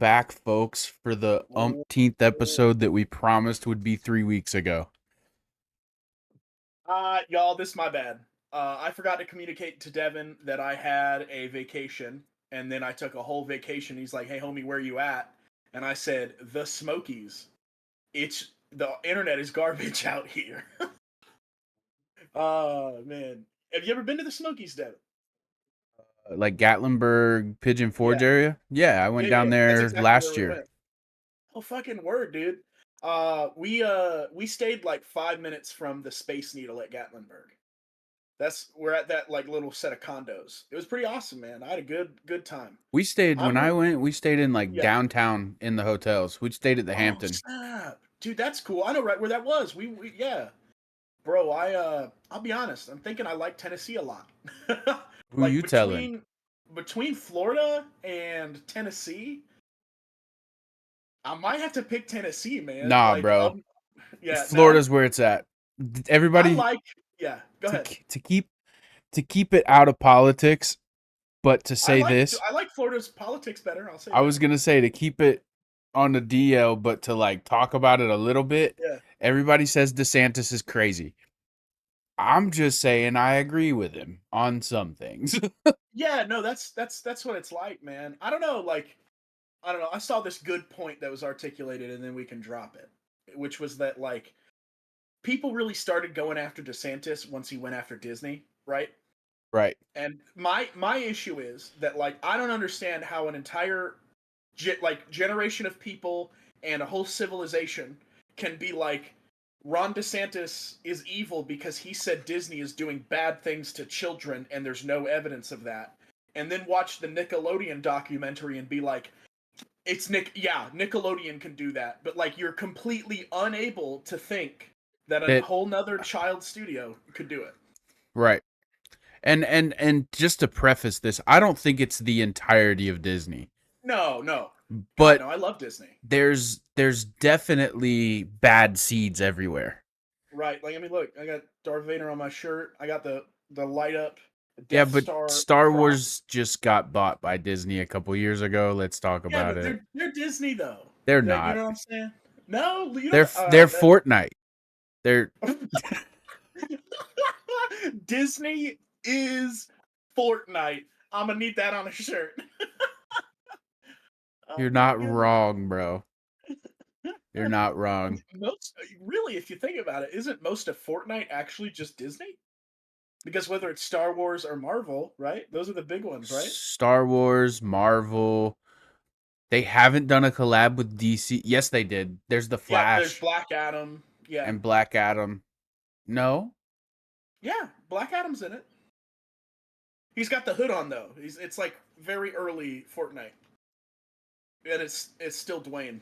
back, folks, for the umpteenth episode that we promised would be 3 weeks ago. Y'all, this is my bad. I forgot to communicate to Devin that I had a vacation, and then I took a whole vacation. He's like, "Hey, homie, where you at?" And I said, "The Smokies. The internet is garbage out here." Oh man, have you ever been to the Smokies, Devin? Like Gatlinburg, Pigeon Forge Yeah, area? Yeah, I went down That's there exactly where last we year. went. Oh fucking word, dude. We stayed like 5 minutes from the Space Needle at Gatlinburg. We're at that like little set of condos. It was pretty awesome, man. I had a good time. When I went, we stayed in like Yeah. downtown in the hotels. We stayed at the Oh Hampton. snap, dude, that's cool. I know right where that was. We yeah, bro. I'll be honest. I'm thinking I like Tennessee a lot. Who Like you telling? between Florida and Tennessee, I might have to pick Tennessee, man. Nah, Like, bro. yeah, no. Florida's where it's at. I Everybody like. Yeah, go ahead. to keep it out of politics, but to say this, I like Florida's politics better. I'll say I that. was gonna say to keep it on the DL, but to like talk about it a little bit. Yeah. Everybody says DeSantis is crazy. I'm just saying I agree with him on some things. Yeah, no, that's what it's like, man. I don't know, like I don't know. I saw this good point that was articulated, and then we can drop it, which was that like people really started going after DeSantis once he went after Disney, right? Right. And my issue is that like I don't understand how an entire generation of people and a whole civilization can be like Ron DeSantis is evil because he said Disney is doing bad things to children and there's no evidence of that. And then watch the Nickelodeon documentary and be like, Nickelodeon can do that. But like you're completely unable to think that a whole nother child studio could do it. Right. And just to preface this, I don't think it's the entirety of Disney. No. But God, no, I love Disney. There's definitely bad seeds everywhere. Right. Like I mean look, I got Darth Vader on my shirt. I got the light up Death Star Wars just got bought by Disney a couple years ago. Let's talk about it. They're Disney though. They're not. You know what I'm saying? No, they're Fortnite. They're Disney is Fortnite. I'm gonna need that on a shirt. You're not wrong, bro. You're not wrong. Really, if you think about it, isn't most of Fortnite actually just Disney? Because whether it's Star Wars or Marvel, right? Those are the big ones, right? Star Wars, Marvel. They haven't done a collab with DC. Yes, they did. There's the Flash. Yeah, there's Black Adam. Yeah. And Black Adam. No? Yeah, Black Adam's in it. He's got the hood on though. It's like very early Fortnite. And it's still Dwayne.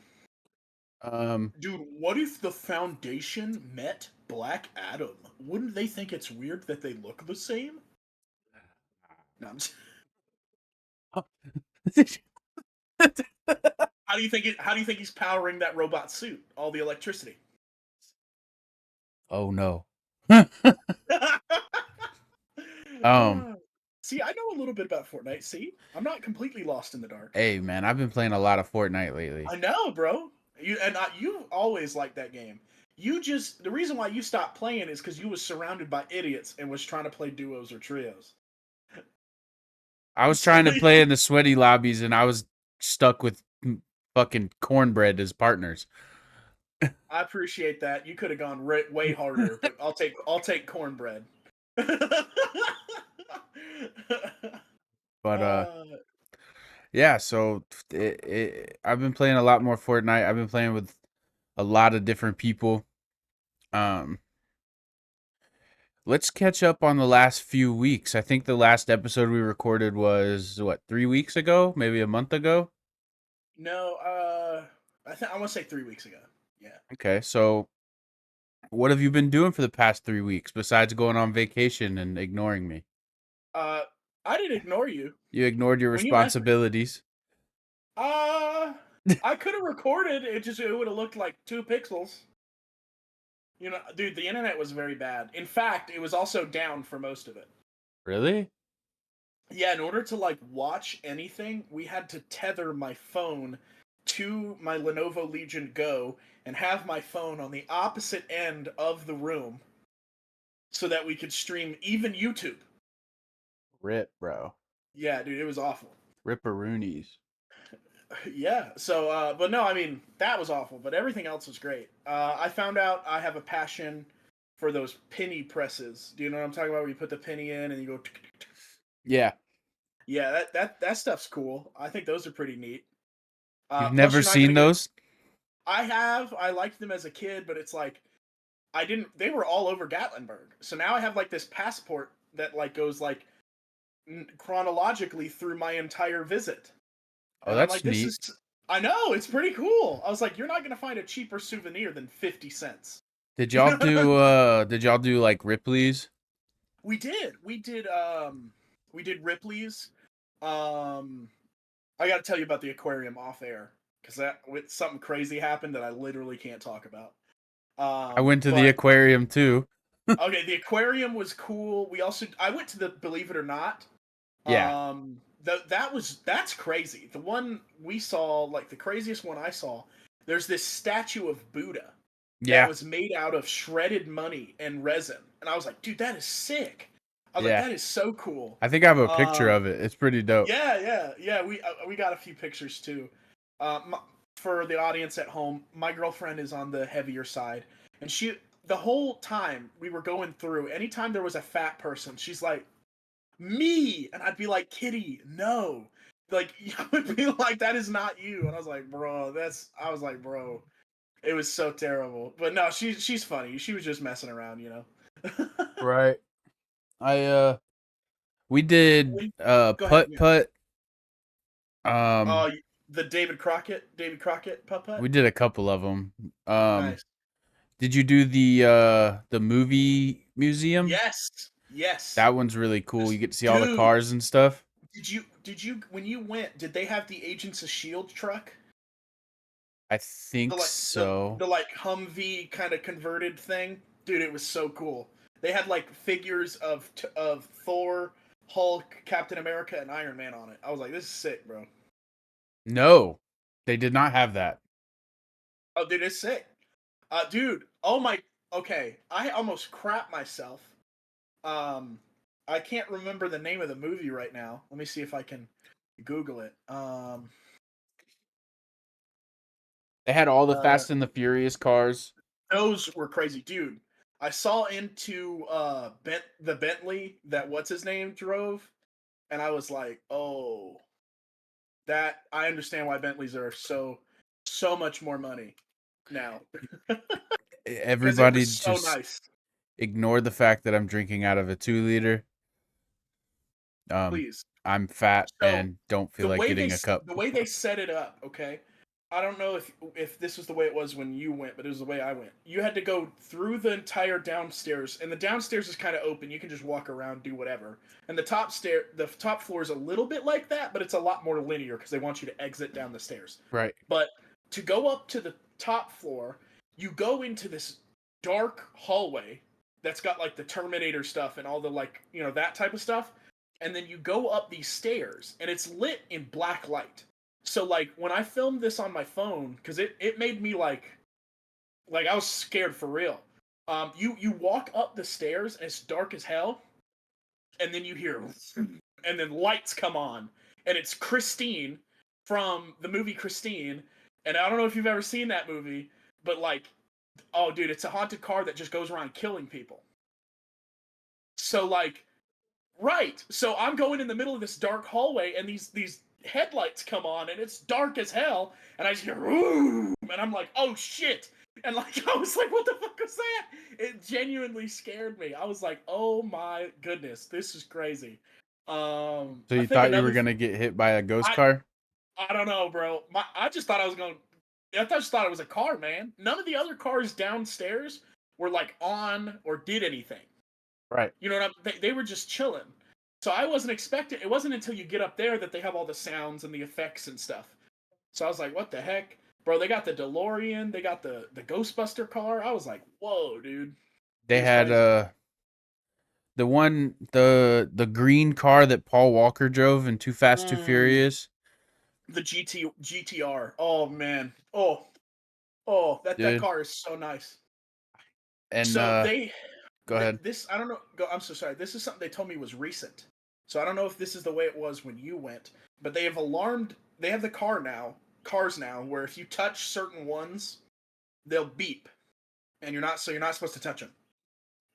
Dude, what if the Foundation met Black Adam? Wouldn't they think it's weird that they look the same? No, I'm just... How do you think he's powering that robot suit? All the electricity. Oh no. See, I know a little bit about Fortnite. See, I'm not completely lost in the dark. Hey man, I've been playing a lot of Fortnite lately. I know, bro. You always liked that game. The reason why you stopped playing is because you was surrounded by idiots and was trying to play duos or trios. I was trying to play in the sweaty lobbies and I was stuck with fucking cornbread as partners. I appreciate that. You could have gone way harder, but I'll take cornbread. But yeah, so I've been playing a lot more Fortnite. I've been playing with a lot of different people. Let's catch up on the last few weeks. I think the last episode we recorded was 3 weeks ago, maybe a month ago. No, I want to say 3 weeks ago. Yeah. Okay, so what have you been doing for the past 3 weeks besides going on vacation and ignoring me? I didn't ignore you. You ignored your responsibilities. I could have recorded. It would have looked like 2 pixels. You know, dude, the internet was very bad. In fact, it was also down for most of it. Really? Yeah, in order to like watch anything, we had to tether my phone to my Lenovo Legion Go and have my phone on the opposite end of the room so that we could stream even YouTube. Rip, bro. Yeah, dude, it was awful. Ripperoonies. Yeah. So, but no, I mean that was awful, but everything else was great. I found out I have a passion for those penny presses. Do you know what I'm talking about? Where you put the penny in and you go. Yeah. Yeah, that stuff's cool. I think those are pretty neat. You've Plus, never you're not gonna seen get. those? I have. I liked them as a kid, but it's like I didn't. They were all over Gatlinburg, so now I have like this passport that like goes like chronologically through my entire visit. Oh, And I'm that's like, this neat. is. I know, it's pretty cool. I was like, you're not going to find a cheaper souvenir than 50 cents. Did y'all do like Ripley's? We did. We did Ripley's. Um, I got to tell you about the aquarium off air because something crazy happened that I literally can't talk about. I went to the But aquarium too. okay, the aquarium was cool. I went to the Believe It or Not. Yeah. That's crazy. The one we saw, like the craziest one I saw, there's this statue of Buddha that Yeah. was made out of shredded money and resin, and I was like, dude, that is sick. I was like, Yeah. that is so cool. I think I have a picture Um, of it. It's pretty dope. yeah. We got a few pictures too. For the audience at home, my girlfriend is on the heavier side, and the whole time we were going through, anytime there was a fat person, she's like, me, and I'd be like, Kitty, no, like I would be like, that is not you, and I was like, bro, it was so terrible. But no, she's funny. She was just messing around, you know. Right. I we did Go ahead. putt Yeah. putt. Um Oh, the David Crockett putt putt. we did a couple of them. Um Nice. did you do the movie museum? Yes. Yes. That one's really cool. You get to see all the Dude, cars and stuff. did you when you went, did they have the Agents of Shield truck? I The think like the so. the like Humvee kind of converted thing? Dude, it was so cool. They had like figures of Thor, Hulk, Captain America, and Iron Man on it. I was like, this is sick, bro. No. They did not have that. Oh, dude, it's sick. Dude, oh my. Okay, I almost crap myself. Um, I can't remember the name of the movie right now. Let me see if I can Google it. They had all the Uh, Fast and the Furious cars. those were crazy, dude. I saw into the Bentley that what's his name drove, and I was like, oh, that I understand why Bentleys are so much more money now because it Everybody was so just nice. ignored the fact that I'm drinking out of a 2 liter. Um, Please. I'm fat So and don't feel like getting a cup. the way they set it up, okay. I don't know if this was the way it was when you went, but it was the way I went. You had to go through the entire downstairs, and the downstairs is kind of open. You can just walk around, do whatever. And the top floor is a little bit like that, but it's a lot more linear because they want you to exit down the stairs. Right. But to go up to the top floor, you go into this dark hallway that's got like the Terminator stuff and all the like, that type of stuff. And then you go up these stairs and it's lit in black light. So like when I filmed this on my phone, because it made me like I was scared for real. You walk up the stairs and it's dark as hell, and then you hear and then lights come on, and it's Christine from the movie Christine. And I don't know if you've ever seen that movie, but like, oh dude, it's a haunted car that just goes around killing people. So like, right. So I'm going in the middle of this dark hallway, and these headlights come on, and it's dark as hell, and I just hear ooh, and I'm like, oh shit. And like I was like, what the fuck was that? It genuinely scared me. I was like, oh my goodness, this is crazy. So I you think thought you were another gonna get hit by a ghost I car? I don't know, bro. I just thought I was going. Just thought it was a car, man. None of the other cars downstairs were like on or did anything. Right. You know what they were just chilling. So I wasn't expecting. It wasn't until you get up there that they have all the sounds and the effects and stuff. So I was like, what the heck, bro? They got the DeLorean. They got the Ghostbuster car. I was like, whoa, dude, it They was had crazy. the green car that Paul Walker drove in Too Fast Too Mm, Furious. The GTR. Oh man. That dude. car is so nice. And So go ahead. this I don't know. I'm so sorry. This is something they told me was recent. So I don't know if this is the way it was when you went, but they have alarmed. They have the cars now, where if you touch certain ones, they'll beep, and you're not supposed to touch them,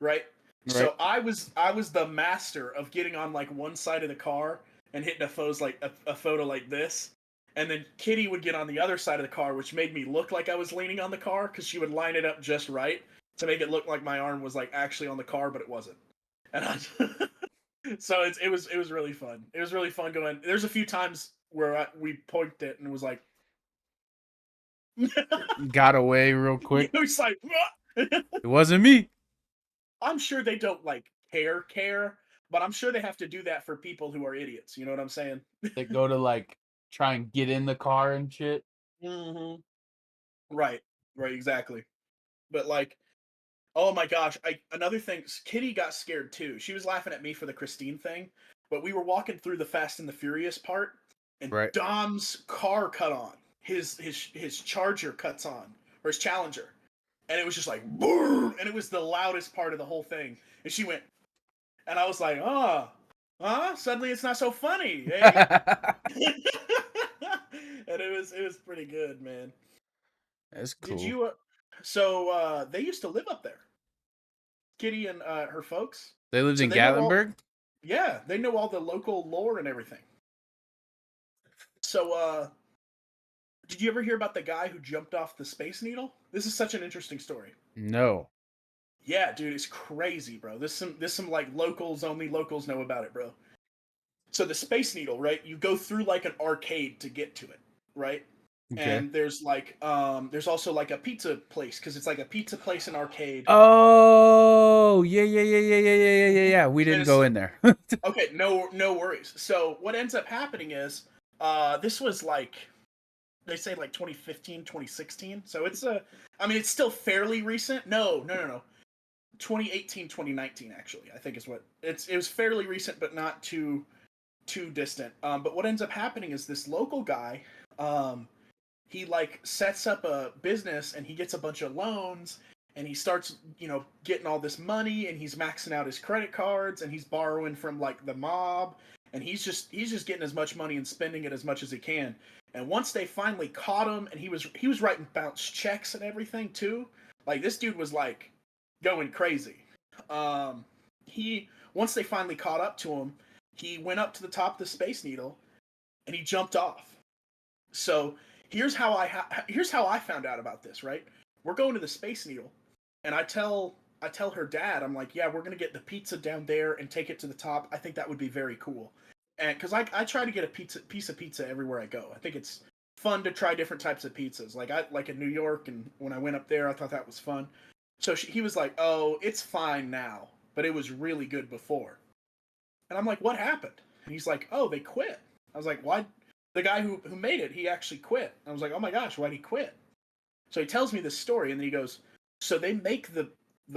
right? Right. So I was the master of getting on like one side of the car and hitting a photo like this, and then Kitty would get on the other side of the car, which made me look like I was leaning on the car because she would line it up just right to make it look like my arm was like actually on the car, but it wasn't. And I, so it was really fun. It was really fun going. There's a few times where we pointed it and it was like, Got away real quick. it was like, It wasn't me. I'm sure they don't like care, but I'm sure they have to do that for people who are idiots. You know what I'm saying? They go to like try and get in the car and shit. Mm-hmm. Right, right, exactly. But like, oh my gosh, another thing. Kitty got scared too. She was laughing at me for the Christine thing, but we were walking through the Fast and the Furious part, and Right. Dom's car cut on. His Charger cuts on, or his Challenger, and it was just like boom, and it was the loudest part of the whole thing. And she went, and I was like, suddenly it's not so funny, eh? And it was pretty good, man. That's Did cool. you? So they used to live up there, Kitty and her folks. They lived So in they know all. Gatlinburg? Yeah, they know all the local lore and everything. So did you ever hear about the guy who jumped off the Space Needle? This is such an interesting story. No. Yeah, dude, it's crazy, bro. This some like only locals know about it, bro. So the Space Needle, right? You go through like an arcade to get to it, right? Okay. And there's also like a pizza place because it's like a pizza place and arcade. Oh, yeah. We And didn't it's go in there. okay, no worries. So what ends up happening is this was like they say like 2015, 2016. So it's still fairly recent. No. 2018, 2019 actually. I think is what it was fairly recent but not too distant. But what ends up happening is this local guy, he like sets up a business and he gets a bunch of loans and he starts, getting all this money and he's maxing out his credit cards and he's borrowing from like the mob and he's just getting as much money and spending it as much as he can. And once they finally caught him and he was writing bounce checks and everything too. Like this dude was like going crazy. He once they finally caught up to him, he went up to the top of the Space Needle and he jumped off. So here's how I found out about this. Right, we're going to the Space Needle, and I tell her dad, I'm like, yeah, we're gonna get the pizza down there and take it to the top. I think that would be very cool, and because I try to get a piece of pizza everywhere I go. I think it's fun to try different types of pizzas. Like in New York, and when I went up there, I thought that was fun. So he was like, oh, it's fine now, but it was really good before. And I'm like, what happened? And he's like, oh, they quit. I was like, why? The guy who made it, he actually quit. I was like, oh my gosh, why'd he quit? So he tells me this story, and then he goes, so they make the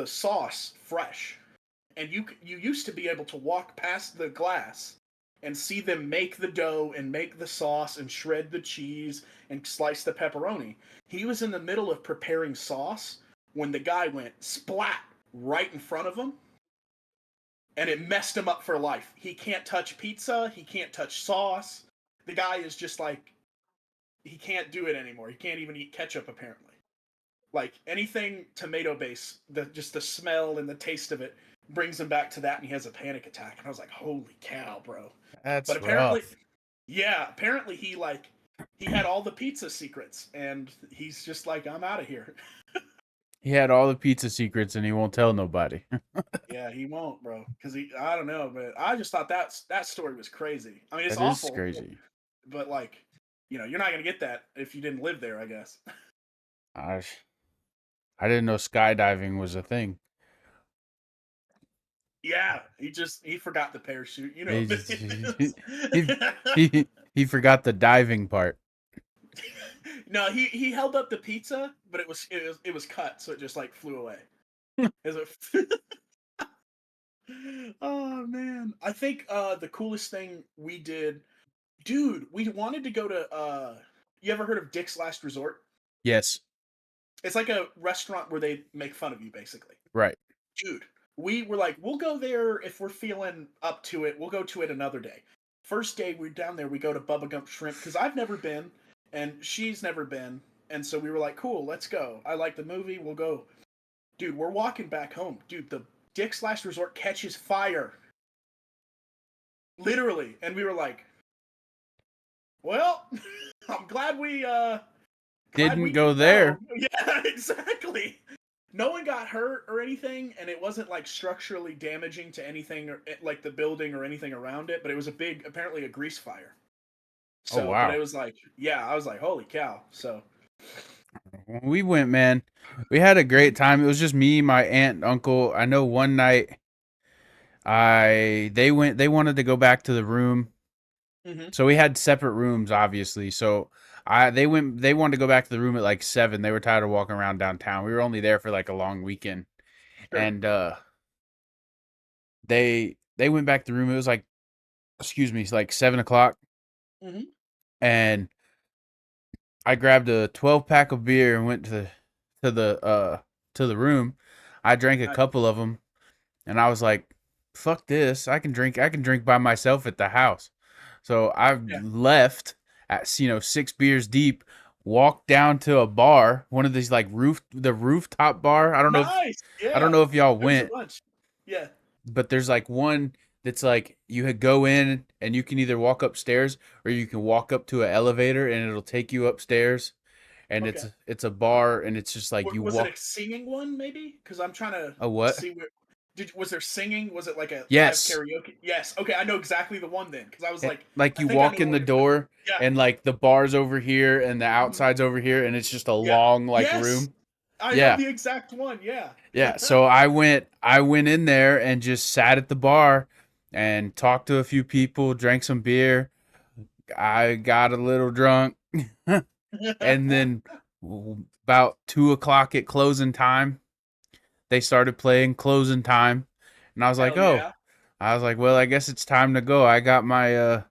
sauce fresh, and you used to be able to walk past the glass and see them make the dough and make the sauce and shred the cheese and slice the pepperoni. He was in the middle of preparing sauce when the guy went splat right in front of him, and it messed him up for life. He can't touch pizza. He can't touch sauce. The guy is just like he can't do it anymore. He can't even eat ketchup apparently. Like anything tomato based, just the smell and the taste of it brings him back to that, and he has a panic attack. And I was like, "Holy cow, bro!" But That's apparently, rough. yeah, apparently he had all the pizza secrets, and he's just like, "I'm out of here." He had all the pizza secrets and he won't tell nobody. Yeah, he won't, bro, because I don't know, but I just thought that story was crazy. I mean, it's That is awful, crazy. but like, you're not gonna get that if you didn't live there, I guess. Gosh, I didn't know skydiving was a thing. Yeah, he forgot the parachute. You know He what just, it he, is. he forgot the diving part. No, he held up the pizza, but it was cut, so it just like flew away. Oh man, I think the coolest thing we did. Dude, we wanted to go to you ever heard of Dick's Last Resort? Yes. It's like a restaurant where they make fun of you, basically. Right. Dude, we were like, we'll go there if we're feeling up to it. We'll go to it another day. First day we're down there, we go to Bubba Gump Shrimp because I've never been and she's never been. And so we were like, cool, let's go. I like the movie, we'll go. Dude, we're walking back home. Dude, the Dick's Last Resort catches fire. Literally. And we were like, well, I'm glad we Didn't go didn't go. there. Yeah, exactly. No one got hurt or anything, and it wasn't like structurally damaging to anything or like the building or anything around it. But it was apparently a grease fire. Oh So, but wow. it was like, yeah, I was like, holy cow. So, When we went, man, we had a great time. It was just me, my aunt, and uncle. I know one night they wanted to go back to the room. mm-hmm. So we had separate rooms, obviously. So they wanted to go back to the room at like 7. They were tired of walking around downtown. We were only there for like a long weekend. Sure. And they went back to the room. It was like, excuse me, it's like 7 o'clock. Mm-hmm. And I grabbed a 12-pack of beer and went to the to the room. I drank a couple of them and I was like, fuck this. I can drink by myself at the house. So I Yeah. left at 6 beers deep, walked down to a bar, one of these like the rooftop bar. Nice. I don't Yeah. know if y'all There's a went, bunch. Yeah. but there's like one that's like you could go in and you can either walk upstairs or you can walk up to an elevator and it'll take you upstairs, and Okay. it's a bar and it's just like you Was it walk. a singing one, maybe? Because I'm trying to A what? see where. Was there singing? Was it like a live Yes. karaoke? Yes. Okay, I know exactly the one then. Because I was like, Like I you think I walk know in what the you're talking about. door Yeah. and like the bar's over here and the Mhm. outside's over here and it's just a Yeah. long like Yes. room. I know Yeah. the exact one. Yeah. Yeah. So I went in there and just sat at the bar and talked to a few people, drank some beer. I got a little drunk. And then about 2 o'clock at closing time, they started playing closing time. And I was like, Hell oh, yeah. I was like, well, I guess it's time to go. I got my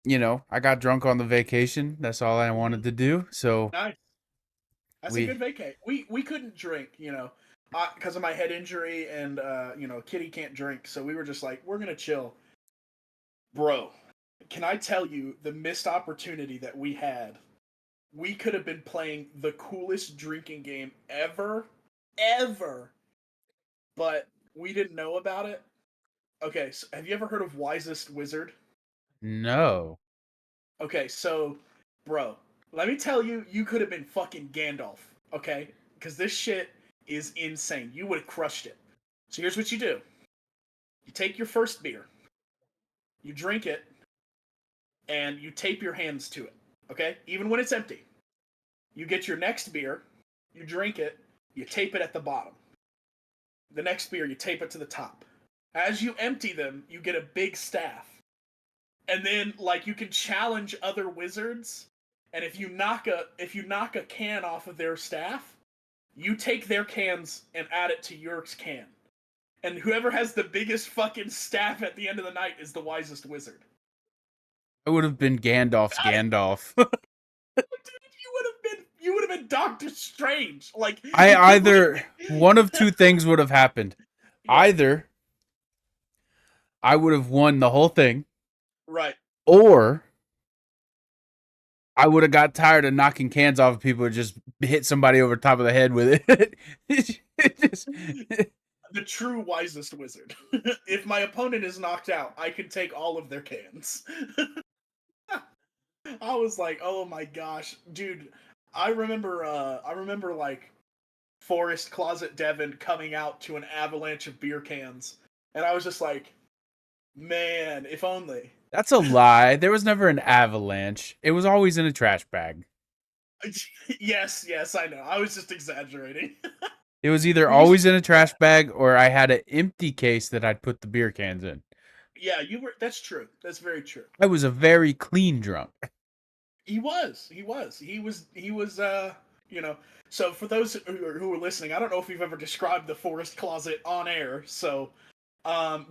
I got drunk on the vacation. That's all I hmm wanted to do. So Nice. That's a we good vacay. We couldn't drink, because of my head injury, and Kitty can't drink, so we were just like, we're gonna chill, bro. Can I tell you the missed opportunity that we had? We could have been playing the coolest drinking game ever, but we didn't know about it. Okay, so have you ever heard of Wisest Wizard? no. Okay, so, bro, let me tell you, you could have been fucking Gandalf, okay? Because this shit is insane. You would have crushed it. So here's what you do: you take your first beer, you drink it, and you tape your hands to it, okay? Even when it's empty. You get your next beer, you drink it, you tape it at the bottom. The next beer, you tape it to the top. As you empty them, you get a big staff. And then like you can challenge other wizards, and if you knock a can off of their staff, you take their cans and add it to your can. And whoever has the biggest fucking staff at the end of the night is the wisest wizard. I would have been Gandalf's I, Gandalf. dude, you would have been Doctor Strange. Like I you would either one of two things would have happened. Yeah. Either I would have won the whole thing, Right. or I would have got tired of knocking cans off of people and just hit somebody over the top of the head with it. It just, The true wisest wizard. If my opponent is knocked out, I can take all of their cans. I was like, oh my gosh, dude. I remember like Forest Closet Devon coming out to an avalanche of beer cans. And I was just like, man, if only. that's a lie. There was never an avalanche. It was always in a trash bag. Yes, I know. I was just exaggerating. It was either We used always in a trash bag or I had an empty case that I'd put the beer cans in. Yeah, you were that's true. That's very true. I was a very clean drunk. He was you know. So for those who are listening, I don't know if you've ever described the Forest Closet on air. So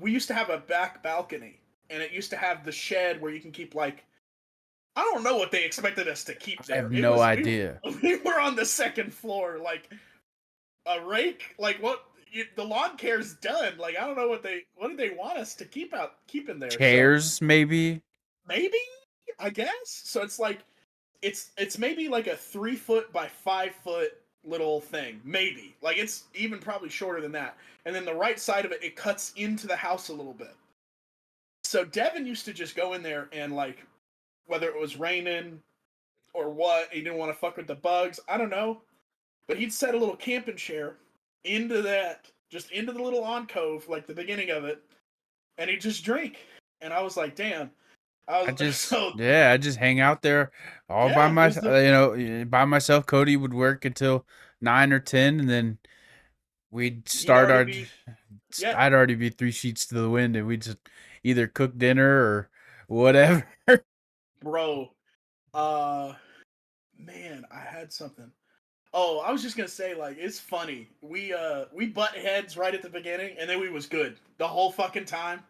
we used to have a back balcony and it used to have the shed where you can keep like I don't know what they expected us to keep I there. have no idea. We were on the second floor, like a rake. Like what? The lawn care's done. Like I don't know what did they want us to keep in there. So Chairs, maybe. maybe I guess. So it's like it's maybe like a 3 foot by 5 foot little thing. Maybe like it's even probably shorter than that. And then the right side of it, it cuts into the house a little bit. So Devin used to just go in there and like whether it was raining or what, he didn't want to fuck with the bugs. I don't know. But he'd set a little camping chair into that, just into the little alcove, like the beginning of it, and he'd just drink. And I was like, damn. I just hang out there all by yeah, myself. By myself. Cody would work until 9 or 10, and then we'd start our. yeah, I'd already be 3 sheets to the wind, and we'd just either cook dinner or whatever. bro. Man, I had something. Oh, I was just gonna say, like, it's funny. We butt heads right at the beginning, and then we was good the whole fucking time.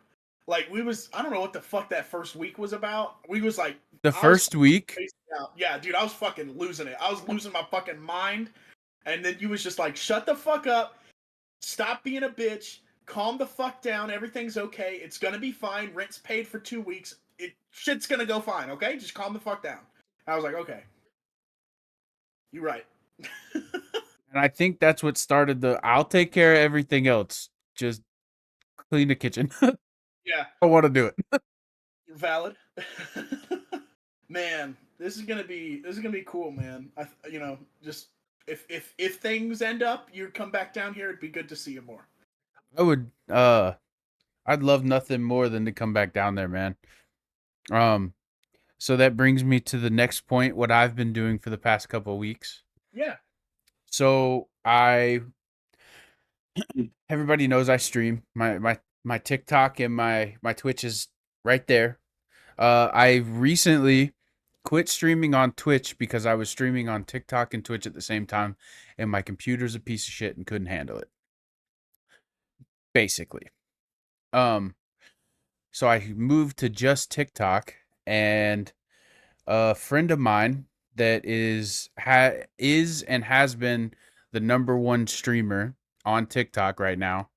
Like I don't know what the fuck that first week was about. We was like The first week, yeah, dude, I was fucking losing it. I was losing my fucking mind, and then you was just like, shut the fuck up, stop being a bitch, calm the fuck down. Everything's okay. It's gonna be fine. Rent's paid for 2 weeks. Shit's gonna go fine. Okay, just calm the fuck down. I was like, okay, you're right. and I think that's what started I'll take care of everything else. Just clean the kitchen. Yeah, I want to do it. you're valid. Man, this is gonna be cool, man. Just if things end up, you come back down here. It'd be good to see you more. I would I'd love nothing more than to come back down there, man. So that brings me to the next point, what I've been doing for the past couple of weeks. Yeah. So everybody knows I stream. My TikTok and my Twitch is right there. I recently quit streaming on Twitch because I was streaming on TikTok and Twitch at the same time, and my computer's a piece of shit and couldn't handle it. Basically. So I moved to just TikTok, and a friend of mine that is and has been the number one streamer on TikTok right now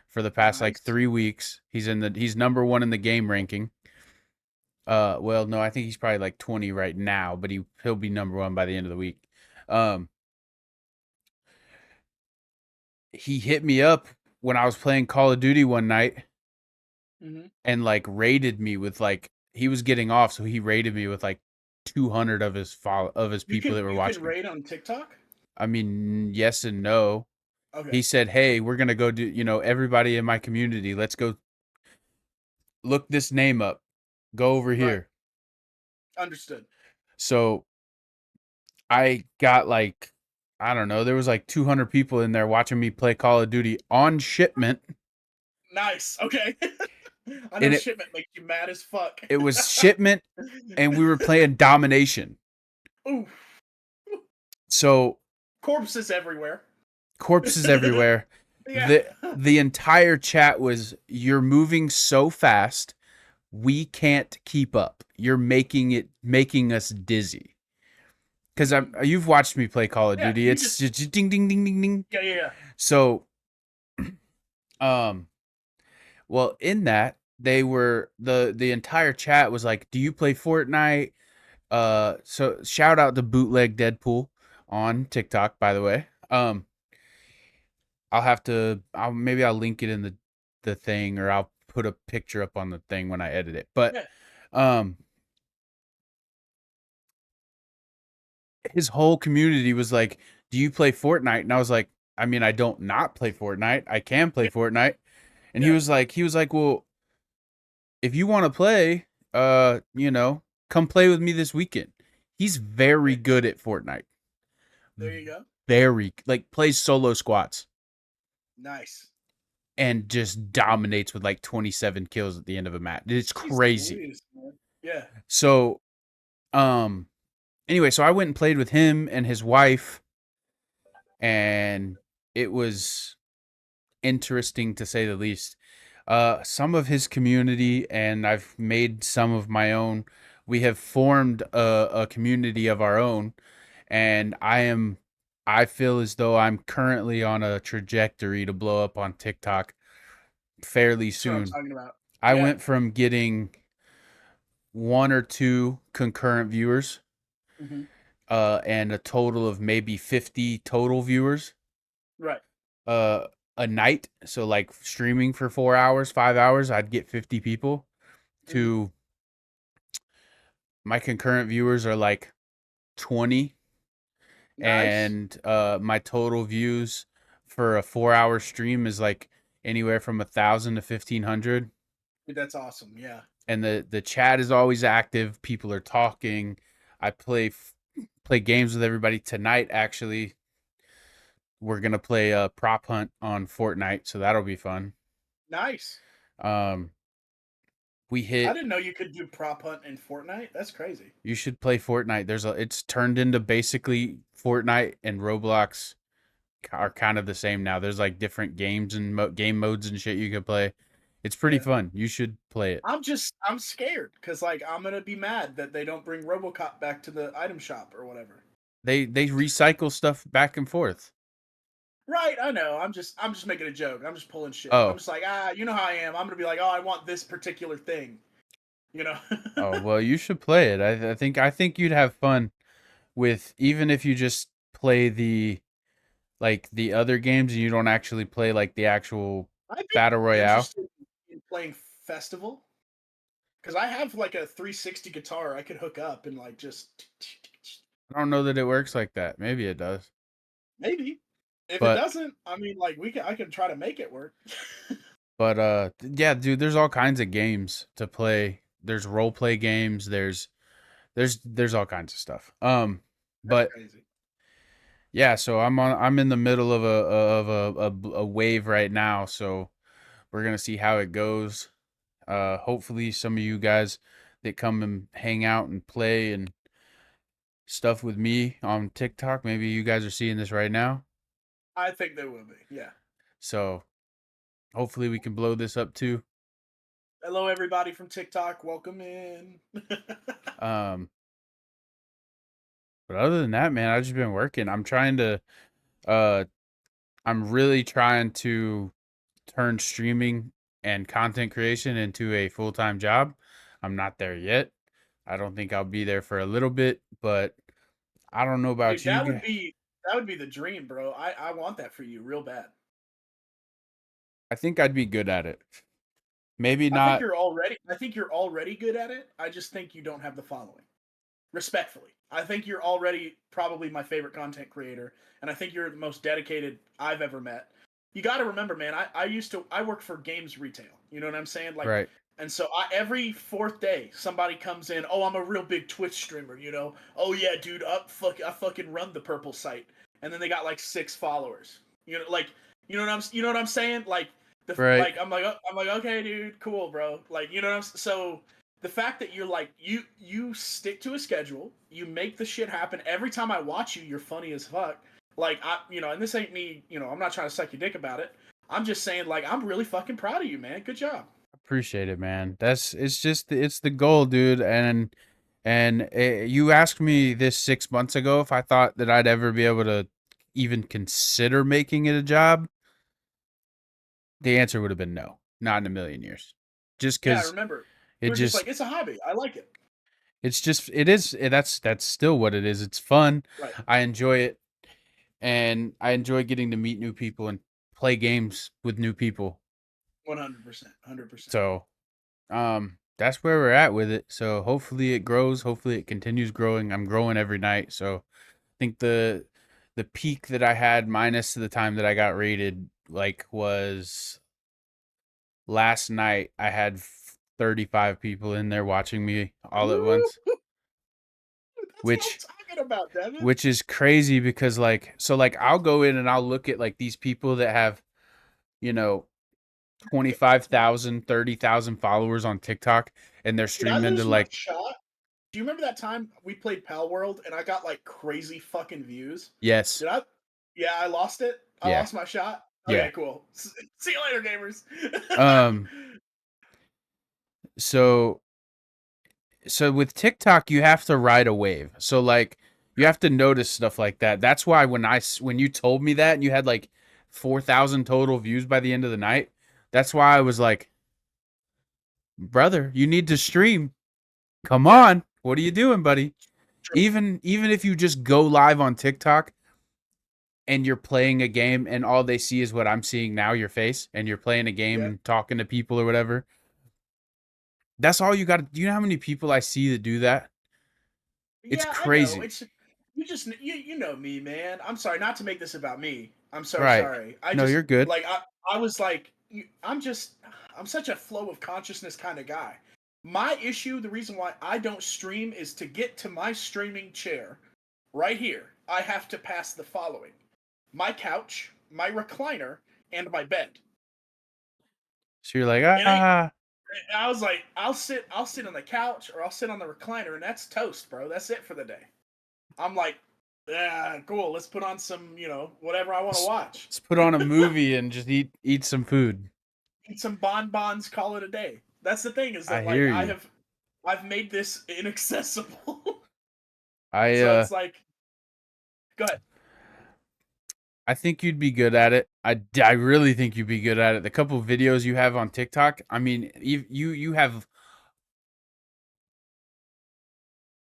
for the past like Nice. 3 weeks. He's number one in the game ranking. Well, no, I think he's probably like 20 right now, but he'll be number one by the end of the week. He hit me up when I was playing Call of Duty one night, and like raided me with like he was getting off, so he raided me with like 200 of his people that were watching. You can raid on TikTok? I mean, yes and no. Okay. He said, "Hey, we're gonna go do everybody in my community. Let's go look this name up. Go over here." Understood. So I got like, I don't know, there was like 200 people in there watching me play Call of Duty on shipment. Nice. Okay. I know shipment makes you mad as fuck. It was shipment, and we were playing domination. Ooh. So corpses everywhere. Yeah. The entire chat was, "You're moving so fast, we can't keep up. You're making us dizzy." Because you've watched me play Call of Duty. It's just ding ding ding ding ding. Yeah. So, well, in that they were the entire chat was like, "Do you play Fortnite?" So shout out to Bootleg Deadpool on TikTok, by the way. Maybe I'll link it in the thing, or I'll put a picture up on the thing when I edit it. But his whole community was like, "Do you play Fortnite?" And I was like, "I mean, I don't not play Fortnite. I can play Fortnite." And he was like, "Well, if you want to play, come play with me this weekend." He's very good at Fortnite. There you go. Very, like, plays solo squats. Nice. And just dominates with like 27 kills at the end of a match. It's crazy. Yeah. So, anyway, so I went and played with him and his wife, and it was interesting to say the least. Some of his community, and I've made some of my own. We have formed a community of our own, and I feel as though I'm currently on a trajectory to blow up on TikTok fairly That's what I'm soon. talking about. I Yeah. went from getting one or two concurrent viewers, Hmm. and a total of maybe 50 total viewers, Right. uh, a night. So like streaming for 4 hours, 5 hours, I'd get 50 people. Hmm. To my concurrent viewers are like 20, Nice. and my total views for a 4 hour stream is like anywhere from 1,000 to 1,500. Dude, that's awesome. Yeah. And the chat is always active. People are talking. I play games with everybody tonight. Actually, we're gonna play a prop hunt on Fortnite, so that'll be fun. Nice. Um, we I hit. didn't know you could do prop hunt in Fortnite. That's crazy. You should play Fortnite. It's turned into basically Fortnite and Roblox are kind of the same now. There's like different games and game modes and shit you can play. It's pretty Yeah. fun. You should play it. I'm scared because like I'm gonna be mad that they don't bring RoboCop back to the item shop or whatever. They recycle stuff back and forth. Right, I know. I'm just making a joke. I'm just pulling shit. I'm Oh, just like, you know how I am. I'm gonna be like, oh, I want this particular thing. You know? oh well, you should play it. I think you'd have fun with, even if you just play the other games and you don't actually play like the actual I'd battle be royale. interested in playing Festival because I have like a 360 guitar I could hook up and like just I don't know that it works like that. Maybe it does. maybe. If it But doesn't, I mean, like I can try to make it work. yeah, dude, there's all kinds of games to play. There's role play games. There's all kinds of stuff. That's But crazy. yeah, so I'm in the middle of a wave right now, so we're gonna see how it goes. Hopefully some of you guys that come and hang out and play and stuff with me on TikTok, maybe you guys are seeing this right now. I think they will be. Yeah. So hopefully we can blow this up too. Hello, everybody from TikTok. Welcome in. Um, but other than that, man, I've just been working. Uh, I'm really trying to turn streaming and content creation into a full-time job. I'm not there yet. I don't think I'll be there for a little bit, but I don't know Dude, about you guys. that would be the dream, bro. I want that for you real bad. I think I'd be good at it. Maybe not. I think you're already good at it. I just think you don't have the following. Respectfully. I think you're already probably my favorite content creator, and I think you're the most dedicated I've ever met. You got to remember, man, I work for games retail. You know what I'm saying? Like, Right. and so every fourth day somebody comes in, "Oh, I'm a real big Twitch streamer, you know. Oh yeah, dude, I fucking run the purple site." And then they got like 6 followers. You know, like, you know what I'm saying? Like Right. I'm like, "Okay, dude, cool, bro." Like, you know what so the fact that you're like you stick to a schedule, you make the shit happen. Every time I watch you, you're funny as fuck. Like and this ain't me, I'm not trying to suck your dick about it. I'm just saying, like, I'm really fucking proud of you, man. Good job. Appreciate it, man. It's the goal, dude. And you asked me this 6 months ago if I thought that I'd ever be able to even consider making it a job. The answer would have been no, not in a million years. Just Yeah, I because remember. it You were just just like, it's a hobby. I like it. it's just it is that's still what it is. It's fun. Right. I enjoy it, and I enjoy getting to meet new people and play games with new people. 100%. 100%. So that's where we're at with it. So hopefully it grows. Hopefully it continues growing. I'm growing every night. So I think the peak that I had, minus the time that I got rated, like, was last night. I had 35 people in there watching me all at Woo! once, That's what which I'm talking about, Devin. which is crazy because like I'll go in and I'll look at like these people that have, you know, 25,000, 30,000 followers on TikTok, and they're Did I streaming to lose my like, shot? Do you remember that time we played Pal World and I got like crazy fucking views? yes, Did I? Yeah, I lost it. I yeah. lost my shot. Yeah. Okay, cool. See you later, gamers. Um. So with TikTok, you have to ride a wave. So like, you have to notice stuff like that. That's why when you told me that and you had like 4,000 total views by the end of the night, that's why I was like, brother, you need to stream. Come Yeah, on, what are you doing, buddy? true. Even if you just go live on TikTok and you're playing a game and all they see is what I'm seeing now, your face, and you're playing a game Yeah. and talking to people or whatever. That's all you got. Do you know how many people I see that do that? It's Yeah, I know. crazy. It's you know me, man. I'm sorry not to make this about me. I'm so Right. sorry. I No, just you're good. like I was like I'm such a flow of consciousness kind of guy. My issue, the reason why I don't stream is to get to my streaming chair right here. I have to pass the following: my couch, my recliner, and my bed. So you're like, It ain't ah, I was like, I'll sit on the couch or I'll sit on the recliner and that's toast, bro. That's it for the day. I'm like, yeah, cool. Let's put on some, whatever I want to let's, watch. let's put on a movie and just eat some food. Eat some bonbons, call it a day. That's the thing is I that like hear you. I've made this inaccessible. I So uh it's like, go ahead. I think you'd be good at it. I really think you'd be good at it. The couple of videos you have on TikTok, I mean, you have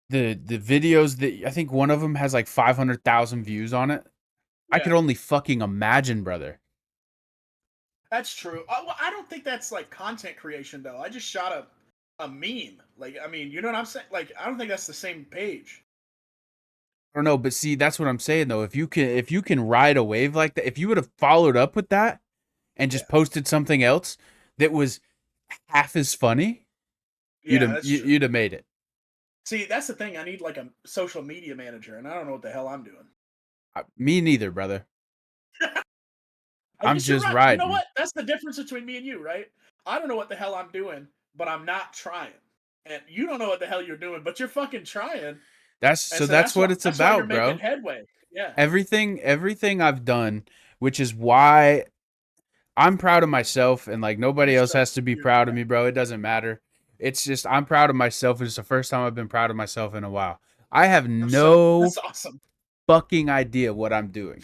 the videos that I think one of them has like 500,000 views on it. I Yeah, could only fucking imagine, brother. that's true. Well, I don't think that's like content creation though. I just shot a meme. Like, I mean, you know what I'm saying? Like, I don't think that's the same page. I don't know, but see, that's what I'm saying though. If you can ride a wave like that, if you would have followed up with that and Yeah, just posted something else that was half as funny, you'd yeah, have that's true. you'd have made it. See, that's the thing. I need like a social media manager, and I don't know what the hell I'm doing. Me neither, brother. I I'm guess you're just right. You know riding. what? That's the difference between me and you, right? I don't know what the hell I'm doing, but I'm not trying. And you don't know what the hell you're doing, but you're fucking trying. And so That's what it's that's why you're about, making bro. headway. Yeah. Everything I've done, which is why I'm proud of myself, and like nobody else has to be proud of Yeah. me, bro. It doesn't matter. It's just I'm proud of myself. It's the first time I've been proud of myself in a while. I have no That's awesome. fucking idea what I'm doing.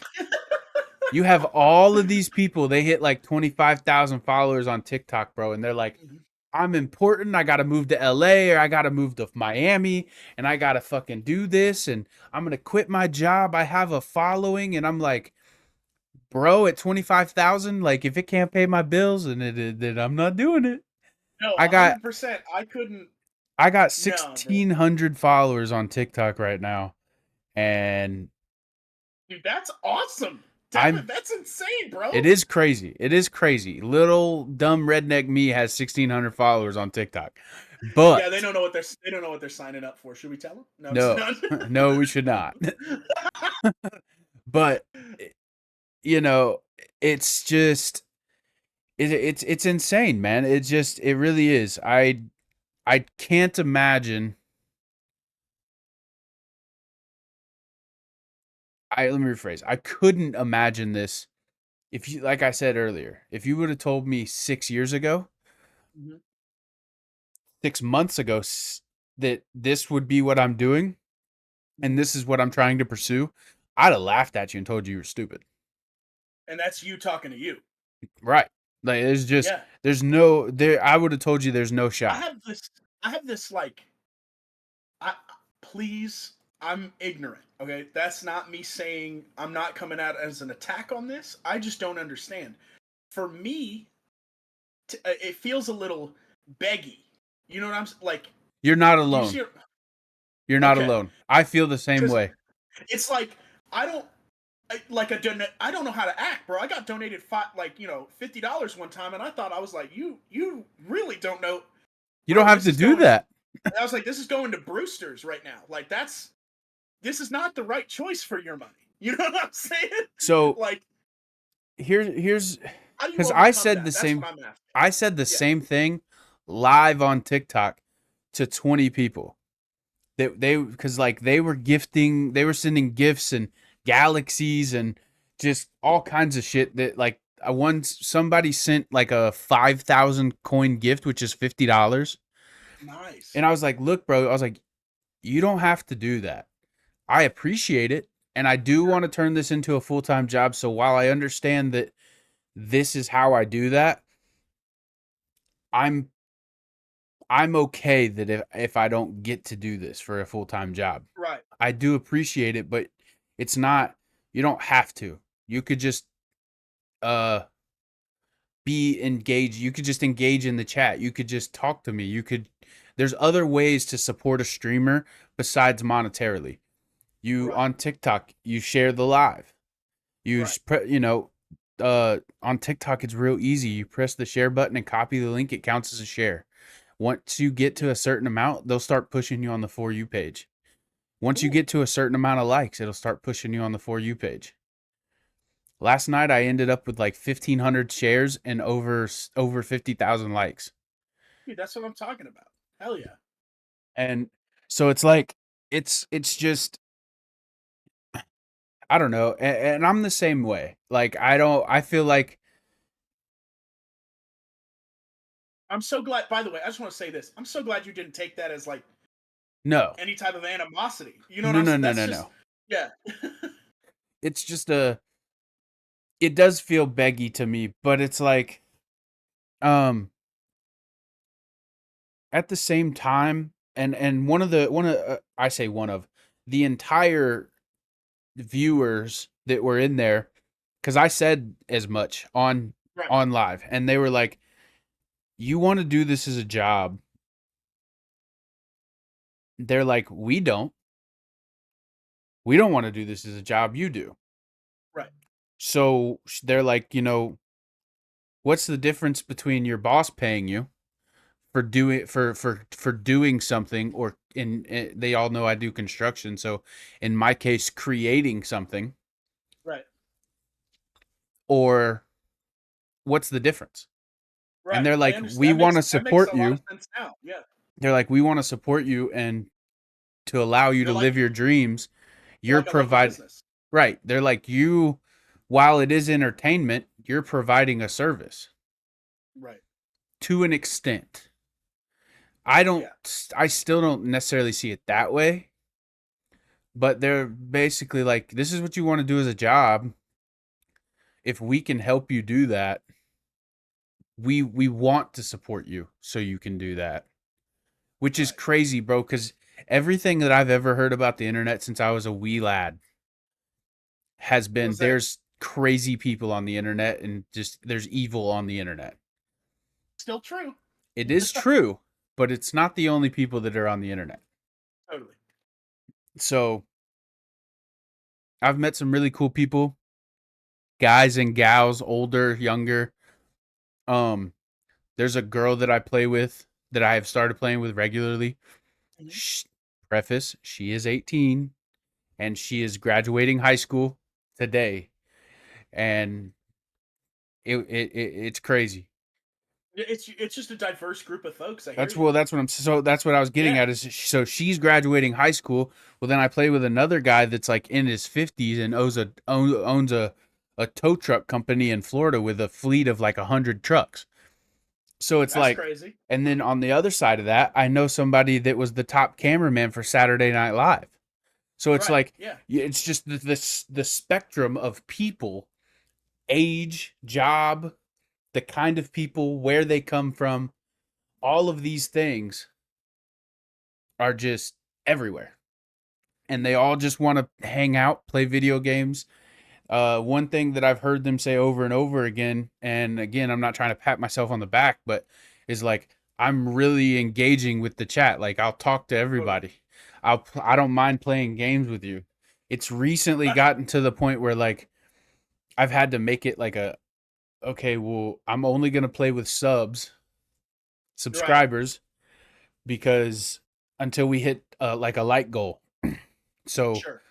You have all of these people, they hit like 25,000 followers on TikTok, bro, and they're like, Mhm. I'm important. I got to move to LA or I got to move to Miami and I got to fucking do this and I'm going to quit my job. I have a following and I'm like, bro, at 25,000, like if it can't pay my bills then I'm not doing it. No, I got 100%. I couldn't. I got No, bro. 1,600 followers on TikTok right now and Dude, that's awesome. I'm That's insane, bro. it is crazy. It is crazy. Little dumb redneck me has 1,600 followers on TikTok. Yeah, But they don't know what they're signing up for. Should we tell them? No, I'm just no. not. No, we should not. But you know, it's just it's insane, man. It really is. I can't imagine. I Let me rephrase. I couldn't imagine this if you, like I said earlier, if you would have told me 6 years ago, Mhm. 6 months ago, that this would be what I'm doing and Mhm. this is what I'm trying to pursue, I'd have laughed at you and told you were stupid. And that's you talking to you. Right? Like Yeah. there's no there. I would have told you there's no I shot. have this I have this like I please I'm ignorant. Okay? That's not me saying I'm not coming out as an attack on this. I just don't understand. For me, it feels a little beggy. You know what like You're not you see alone. You're not okay. alone. I feel the same Cuz way. it's like I don't like I don't know how to act, bro. I got donated $50 one time, and I thought I was like, you really don't know, You don't bro. have This to is do going. that. I was like, this is going to Brewster's right now. Like this is not the right choice for your money. You know what I'm saying? So Like, here's how do you because overcome that? That's what I'm asking. I said the Yeah. same thing live on TikTok to 20 people. They because like they were sending gifts and galaxies and just all kinds of shit that like once somebody sent like a 5,000 coin gift, which is $50. Nice. And I was like, look, bro, I was like, you don't have to do that. I appreciate it. And I do want to turn this into a full-time job. So while I understand that this is how I do that, I'm okay that if I don't get to do this for a full-time job. Right. I do appreciate it, but it's not, you don't have to. You could just uh be engaged. You could just engage in the chat. You could just talk to me. There's other ways to support a streamer besides monetarily. You Right. on TikTok, you share the live. Right. On TikTok it's real easy. You press the share button and copy the link, it counts as a share. Once you get to a certain amount, they'll start pushing you on the For You page. Once you Cool. get to a certain amount of likes, it'll start pushing you on the For You page. Last night I ended up with like 1,500 shares and over 50,000 likes. Dude, that's what I'm talking about. Hell yeah. And so it's like it's just, I don't know, and I'm the same way. Like I feel like I'm so glad. By the way, I just want to say this. I'm so glad you didn't take that as like no. any type of animosity. You know what No, I'm no, saying? no, That's no, just no. yeah. It's just it does feel beggy to me, but it's like um at the same time, and I say one of the entire viewers that were in there, because I said as much Right. on live, and they were like, you want to do this as a job? They're like, we don't want to do this as a job, you do. Right. So they're like, what's the difference between your boss paying you for doing something, or they all know I do construction, so in my case creating something, Right. or what's the difference? And Right. they're I like, we understand. want to That makes support a lot of you. sense now. Yeah. They're like, we want to support you and to allow you They're to like live your dreams. they're You're like a local provide business. Right. They're like, you, while it is entertainment, you're providing a service Right. to an extent. Yeah. I still don't necessarily see it that way, but they're basically like, this is what you want to do as a job. If we can help you do that, we want to support you so you can do that. Which is Right. crazy, bro, cuz everything that I've ever heard about the internet since I was a wee lad has been, Was that there's crazy people on the internet, and just there's evil on the internet. still true? It is true, but it's not the only people that are on the internet. Totally. So I've met some really cool people, guys and gals, older, younger. Um, there's a girl that I play with that I have started playing with regularly. Mhm. Sh Preface, she is 18 and she is graduating high school today. And it's crazy. It's just a diverse group of folks. I hear That's you. well, that's what I was getting Yeah. at, is so she's graduating high school. Well, then I play with another guy that's like in his 50s and owns a tow truck company in Florida with a fleet of like 100 trucks. So it's That's like, crazy. and then on the other side of that, I know somebody that was the top cameraman for Saturday Night Live. So it's Right. like, Yeah. it's just the spectrum of people, age, job, the kind of people, where they come from, all of these things are just everywhere. And they all just want to hang out, play video games. One thing that I've heard them say over and over again, and again, I'm not trying to pat myself on the back, but is like, I'm really engaging with the chat. Like, I'll talk to Totally. everybody. I don't mind playing games with you. It's recently gotten to the point where like I've had to make it like okay, well, I'm only gonna play with Right. subscribers, because until we hit like a light goal. So Sure.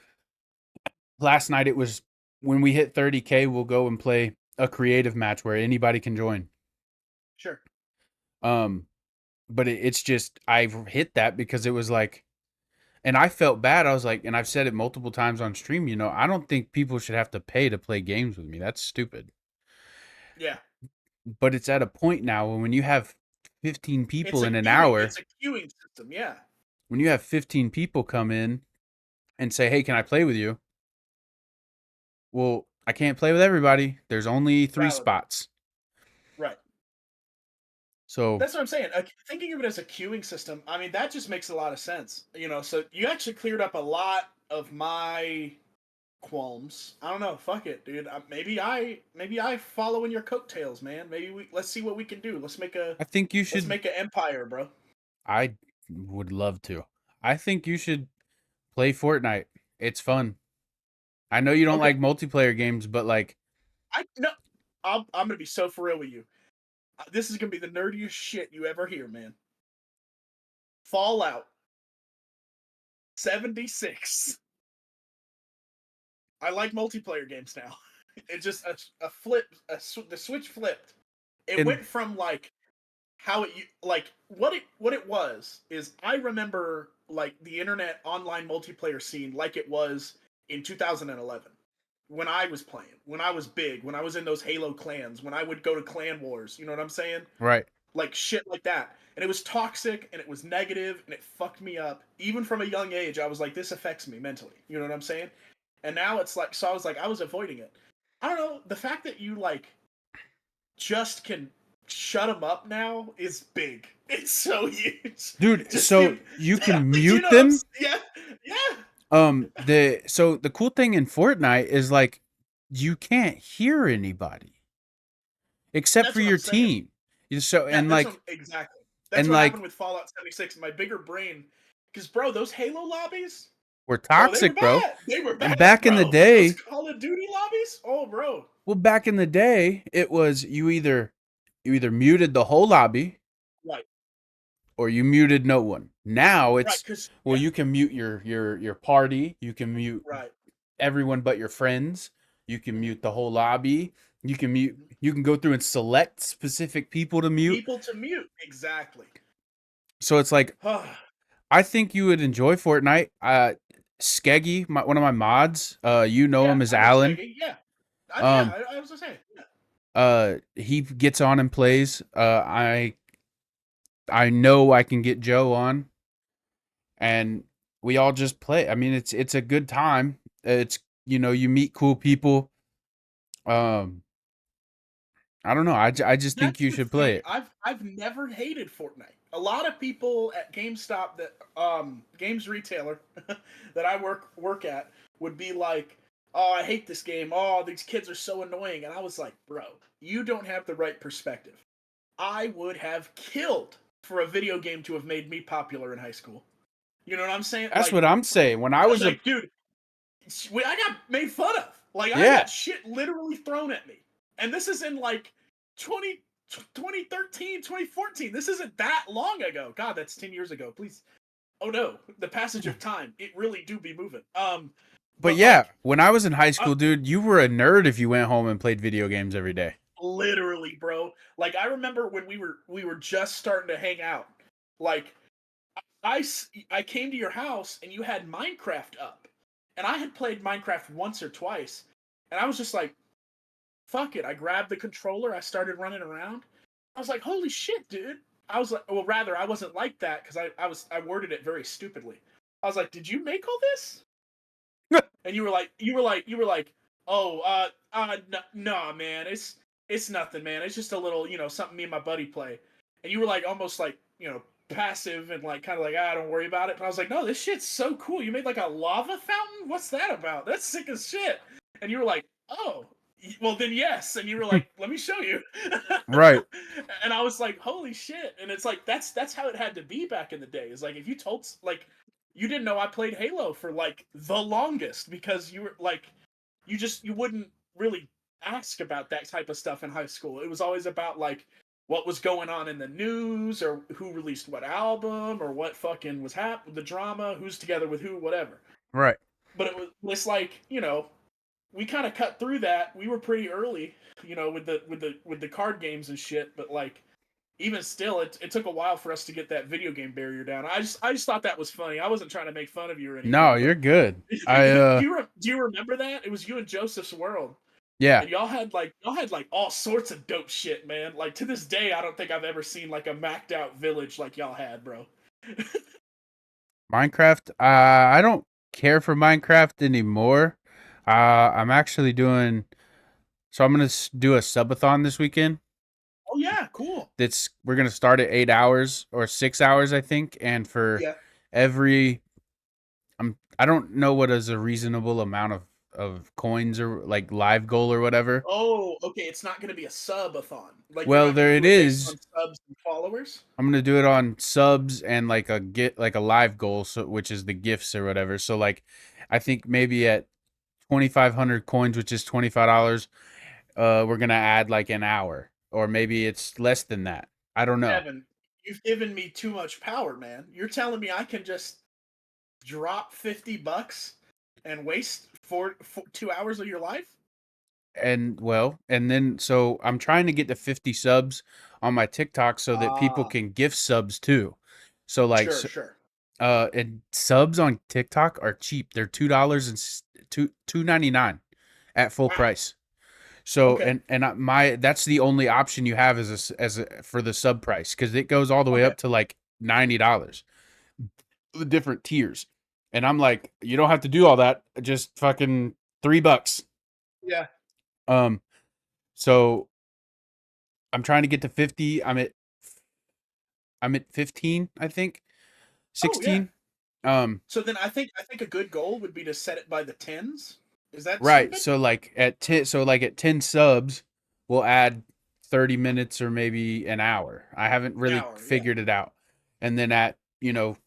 last night it was, when we hit 30K, we'll go and play a creative match where anybody can join. Sure. Um, but it's just, I've hit that because it was like, and I felt bad. I was like, and I've said it multiple times on stream, I don't think people should have to pay to play games with me. That's stupid. Yeah. But it's at a point now when you have 15 people in an hour. It's a queuing system, yeah. When you have 15 people come in and say, "Hey, can I play with you?" Well, I can't play with everybody. There's only 3 Valid. spots. Right. So That's what I'm saying. Thinking of it as a queuing system, I mean, that just makes a lot of sense. So you actually cleared up a lot of my qualms. I don't know. Fuck it, dude. Maybe I follow in your coattails, man. Let's see what we can do. I think you Let's should. make an empire, bro. I would love to. I think you should play Fortnite. It's fun. I know you don't Okay. like multiplayer games, but like, I no. I'm gonna be so for real with you. This is gonna be the nerdiest shit you ever hear, man. Fallout 76. I like multiplayer games now. It just a flip. The switch flipped. It in went from like how it like what it was is I remember like the internet online multiplayer scene like it was in 2011 when I was playing, when I was big, when I was in those Halo clans, when I would go to clan wars, you know what I'm saying? right, Like shit like that. And it was toxic and it was negative and it fucked me up. Even from a young age, I was like, this affects me mentally. You know what I'm saying? And now it's like, so I was like, I was avoiding it. I don't know. The fact that you like just can shut them up now is big. It's so huge. dude. Just So the, you can you mute know what I'm them. yeah, yeah. The cool thing in Fortnite is like you can't hear anybody except That's for what your I'm saying. team. So Yeah, and like exactly. That's and what happened like with Fallout 76. My bigger brain, because bro, those Halo lobbies, we're oh, they were toxic, bro. bad. They were And bad, back in the bro. But those day, Call of Duty lobbies, oh, bro. back in the day, it was you either muted the whole lobby Right, or you muted no one. Now right, it's because well, yeah, you can mute your party, you can mute right. everyone but your friends, you can Mhm, mute the whole lobby, mhm. you can go through and select specific people to mute. People to mute, exactly. So it's like I think you would enjoy Fortnite. Skeggy, one of my mods, you know Yeah, him as I know Alan. Skeggy. Yeah, Um, I was gonna say. Yeah. he gets on and plays. I know I can get Joe on, and we all just play. I mean, it's a good time. It's you meet cool people. Um, I don't know. I just think That's you the should play thing. it. I've never hated Fortnite. A lot of people at GameStop that games retailer that I work at would be like, "Oh, I hate this game. Oh, these kids are so annoying." And I was like, "Bro, you don't have the right perspective. I would have killed for a video game to have made me popular in high school." You know what I'm saying? That's what I'm saying. When I was a Like, dude, I got made fun of. Like, I yeah, got shit literally thrown at me. And this is in like 20, 2013, 2014. This isn't that long ago. God, that's 10 years ago. Please. Oh no, the passage of time. It really do be moving. but But yeah, like, when I was in high uh, school, dude, you were a nerd if you went home and played video games every day. literally, bro. Like, I remember when we were just starting to hang out. Like, I came to your house and you had Minecraft up. And I had played Minecraft once or twice. And I was just like, fuck it. I grabbed the controller. I started running around. I was like, holy shit, dude. I was like, well, rather, I wasn't like that because I worded it very stupidly. I was like, did you make all this? And you were like, oh, no, man, it's nothing, man. It's just a little, something me and my buddy play. And you were like, almost like, passive and like kind of like, don't worry about it. But I was like, no, this shit's so cool. You made like a lava fountain. What's that about? That's sick as shit. And you were like, oh, well then yes. And you were like, let me show you. Right. And I was like, holy shit. And it's like that's how it had to be back in the day. Is like if you told like you didn't know I played Halo for like the longest because you were like you wouldn't really ask about that type of stuff in high school. It was always about like what was going on in the news or who released what album or what fucking was the drama, who's together with who, whatever. Right. But it's like, we kind of cut through that. We were pretty early, with the card games and shit, but like even still, it took a while for us to get that video game barrier down. I just thought that was funny. I wasn't trying to make fun of you or No, anything, but you're good. do I you remember that? It was you and Joseph's World. Yeah. And y'all had all sorts of dope shit, man. Like to this day, I don't think I've ever seen like a macked out village like y'all had, bro. Minecraft. I don't care for Minecraft anymore. I'm actually doing. So I'm gonna do a subathon this weekend. Oh yeah, cool. That's we're gonna start at 8 hours or 6 hours, I think. And for Yeah. every, I don't know what is a reasonable amount of coins or like live goal or whatever. Oh, okay. It's not going to be a subathon. Like you're Well, not going there to it do it based is. on subs and followers. I'm gonna do it on subs and like a live goal, so which is the gifts or whatever. So like, I think maybe at 2,500 coins, which is $25, we're gonna add like an hour, or maybe it's less than that. I don't know. Evan, you've given me too much power, man. You're telling me I can just drop $50 and waste 2 hours of your life? And well, and then so I'm trying to get to 50 subs on my TikTok so that people Ah, can gift subs too. So like, sure, sure. and subs on TikTok are cheap. They're $2 and $2.99 at full Wow. price. So Okay. my that's the only option you have as a for the sub price, because it goes all the way Okay. up to like $90, the different tiers. And I'm like, you don't have to do all that. Just fucking $3. Yeah. Um, so I'm trying to get to 50. I'm at 15, I think. Oh yeah. 16. Um, So then I think a good goal would be to set it by the tens. Is that right. stupid? So like at 10 subs, we'll add 30 minutes or maybe an hour. I haven't An really hour, yeah. figured it out. And then at,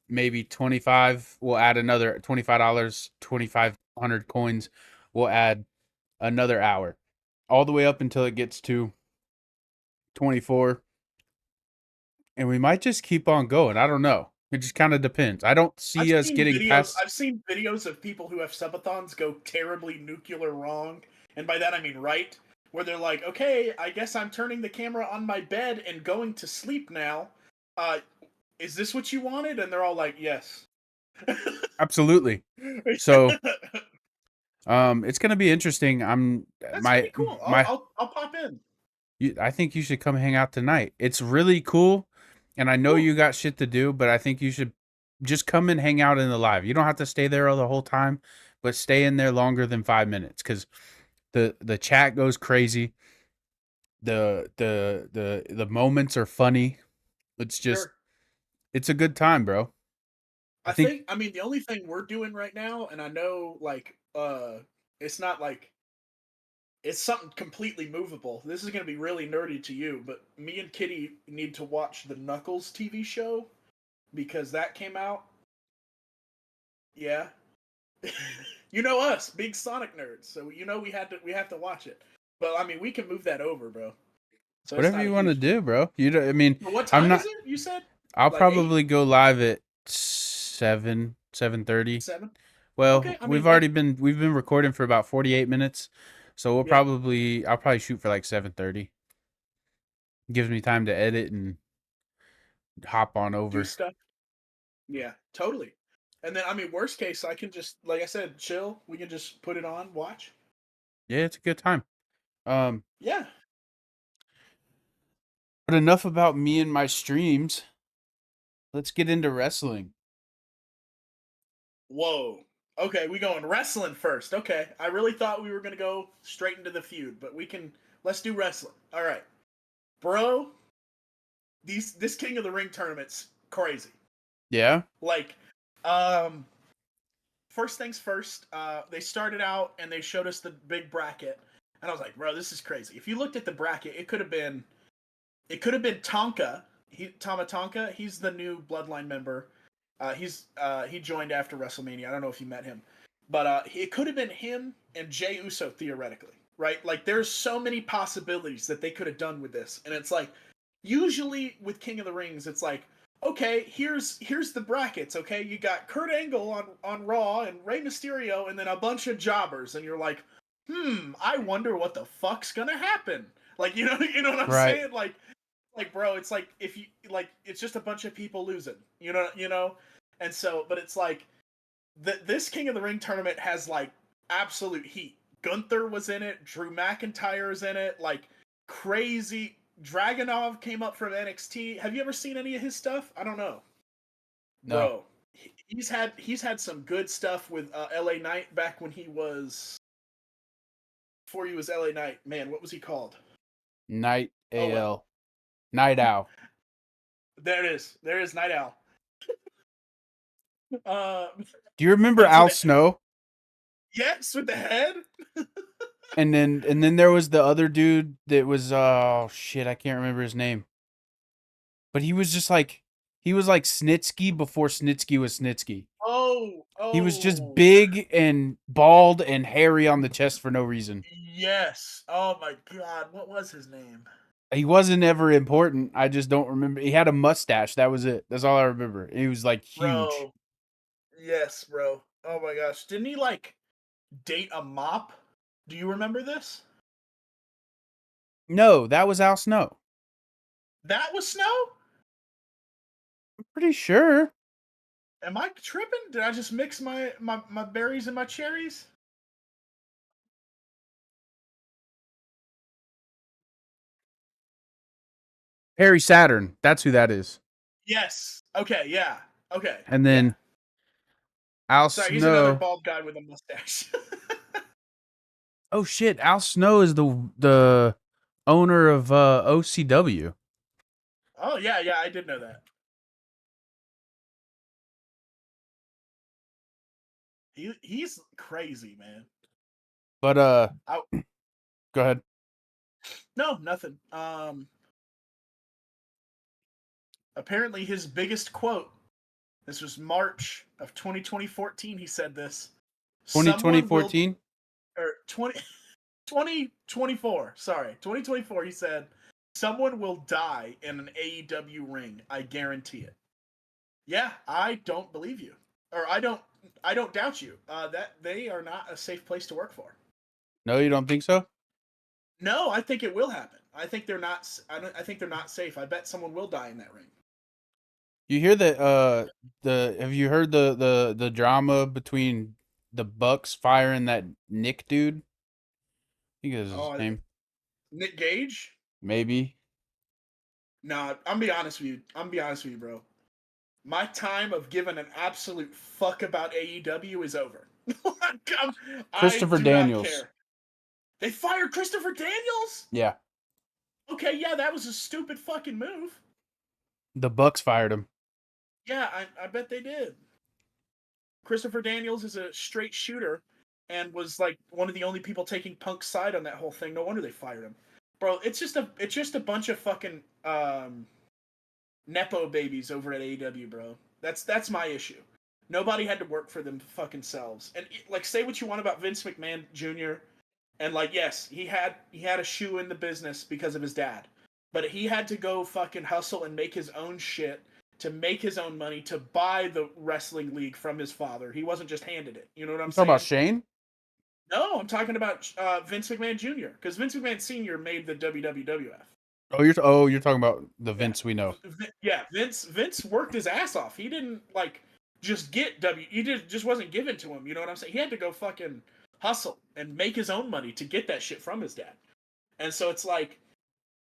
maybe 25, we'll add another $25, 2,500 coins, we'll add another hour. All the way up until it gets to 24, and we might just keep on going. I don't know. It just kind of depends. I don't I've see us seen getting videos. past. I've seen videos of people who have subathons go terribly nuclear wrong, and by that I mean right, where they're like, "Okay, I guess I'm turning the camera on my bed and going to sleep now. Uh, is this what you wanted?" And they're all like, "Yes." Absolutely. So, it's gonna be interesting. That's gonna My be cool. I'll, my I'll I'll pop in. I think you should come hang out tonight. It's really cool, and I know Cool. you got shit to do, but I think you should just come and hang out in the live. You don't have to stay there the whole time, but stay in there longer than 5 minutes, because the chat goes crazy. The moments are funny. It's just Sure. it's a good time, bro. I think. I mean the only thing we're doing right now, and I know like it's not like it's something completely movable. This is going to be really nerdy to you, but me and Kitty need to watch the Knuckles TV show because that came out. Yeah. You know us, big Sonic nerds, so you know we have to watch it. But I mean, we can move that over, bro. So it's Whatever not a you want to huge deal. do, bro. You don't, I mean, But what I'm time is not. it? You said I'll like 8, probably go live at 7:30. 7? Well, Okay, I mean that we've been recording for about 48 minutes, so yeah, I'll probably shoot for like 7:30. Gives me time to edit and hop on do over. stuff. Yeah, totally. And then I mean, worst case, I can just like I said, chill. We can just put it on, watch. Yeah, it's a good time. Um, Yeah. but enough about me and my streams. Let's get into wrestling. Whoa. Okay, we going wrestling first. Okay, I really thought we were gonna go straight into the feud, but we can let's do wrestling. All right, bro. This King of the Ring tournament's crazy. Yeah. Like, first things first. They started out and they showed us the big bracket, and I was like, bro, this is crazy. If you looked at the bracket, it could have been Tonka. Tama Tonka. He's the new Bloodline member. He joined after WrestleMania. I don't know if you met him, but it could have been him and Jey Uso theoretically, right? Like there's so many possibilities that they could have done with this, and it's like usually with King of the Rings, it's like okay, here's the brackets. Okay, you got Kurt Angle on Raw and Rey Mysterio, and then a bunch of jobbers, and you're like, I wonder what the fuck's gonna happen. Like you know what I'm Right. saying? Like bro, it's like if you like it's just a bunch of people losing, you know, and so but it's like this King of the Ring tournament has like absolute heat Gunther was in it. Drew McIntyre is in it. Like, crazy. Dragunov came up from NXT. Have you ever seen any of his stuff? I don't know. No. Bro, he's had some good stuff with LA Knight back when he was before he was LA Knight. Man, what was he called? Night Oh well. AL. Night Owl. There it is. There is Night Owl. Uh, Do you remember that's Al with Snow? yes, with the head. And then there was the other dude that was oh shit, I can't remember his name. But he was just like he was like Snitsky before Snitsky was Snitsky. He was just Oh, big and bald and hairy on the chest for no reason. yes. Oh my god, what was his name? He wasn't ever important. I just don't remember. He had a mustache. That was it. That's all I remember. He was like huge. Bro. Yes, bro. Oh my gosh. Didn't he like date a mop? Do you remember this? No, that was Al Snow. That was Snow? I'm pretty sure. Am I tripping? Did I just mix my berries and my cherries? Harry Saturn. That's who that is. Yes. Okay, yeah. Okay. And Yeah. then Al Sorry, he's another Snow. bald guy with a mustache. Oh shit, Al Snow is the owner of OCW. Oh yeah, yeah, I did know that. He's crazy, man. But I, go ahead. no, nothing. Apparently his biggest quote. This was March of 2014. He said this. 2014. Or 2024. Sorry, 2024. He said, "Someone will die in an AEW ring. I guarantee it." Yeah, I don't believe you, or I don't doubt you. That they are not a safe place to work for. No, you don't think so? No, I think it will happen. I think they're not. I think they're not safe. I bet someone will die in that ring. You hear that the have you heard the drama between the Bucks firing that Nick dude? I think is his Oh, name. Nick Gage? Maybe. Nah, I'm be honest with you. Bro. My time of giving an absolute fuck about AEW is over. I Christopher do not Daniels. care. They fired Christopher Daniels? Yeah. Okay, yeah, that was a stupid fucking move. The Bucks fired him. Yeah, I bet they did. Christopher Daniels is a straight shooter and was like one of the only people taking Punk's side on that whole thing. No wonder they fired him. Bro, it's just a bunch of fucking nepo babies over at AEW, bro. That's my issue. Nobody had to work for them fucking selves. And like, say what you want about Vince McMahon Jr. And like, yes, he had a shoe in the business because of his dad, but he had to go fucking hustle and make his own shit to make his own money to buy the wrestling league from his father. He wasn't just handed it. You know what I'm You talking about saying? Shane? No, I'm talking about Vince McMahon Jr. because Vince McMahon Sr. made the WWF. You're talking about the Yeah, Vince we know. yeah. Vince worked his ass off. He didn't like just get He just wasn't given to him. You know what I'm saying? He had to go fucking hustle and make his own money to get that shit from his dad. And so it's like,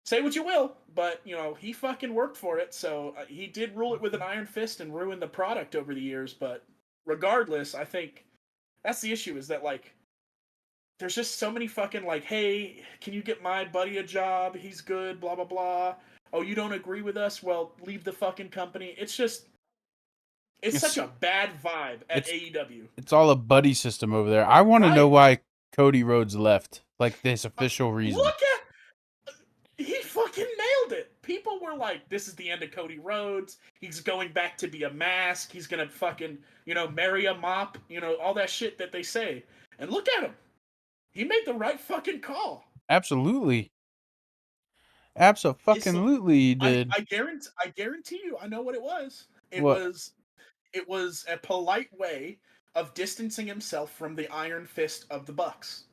say what you will, but you know he fucking worked for it. So he did rule it with an iron fist and ruin the product over the years. But regardless, I think that's the issue. Is that like there's just so many fucking like, hey, can you get my buddy a job? He's good, blah blah blah. Oh, you don't agree with us? Well, leave the fucking company. It's just it's It's such a bad vibe at it's AEW. it's all a buddy system over there. I want to know Right? why Cody Rhodes left. Like this official reason. Look at he fucking nailed it. People were like, this is the end of Cody Rhodes. He's going back to be a mask. He's gonna fucking, marry a mop, all that shit that they say. And look at him. He made the right fucking call. Absolutely. It's Absolutely he did. I guarantee you I know what it was. What? It was a polite way of distancing himself from the iron fist of the Bucks.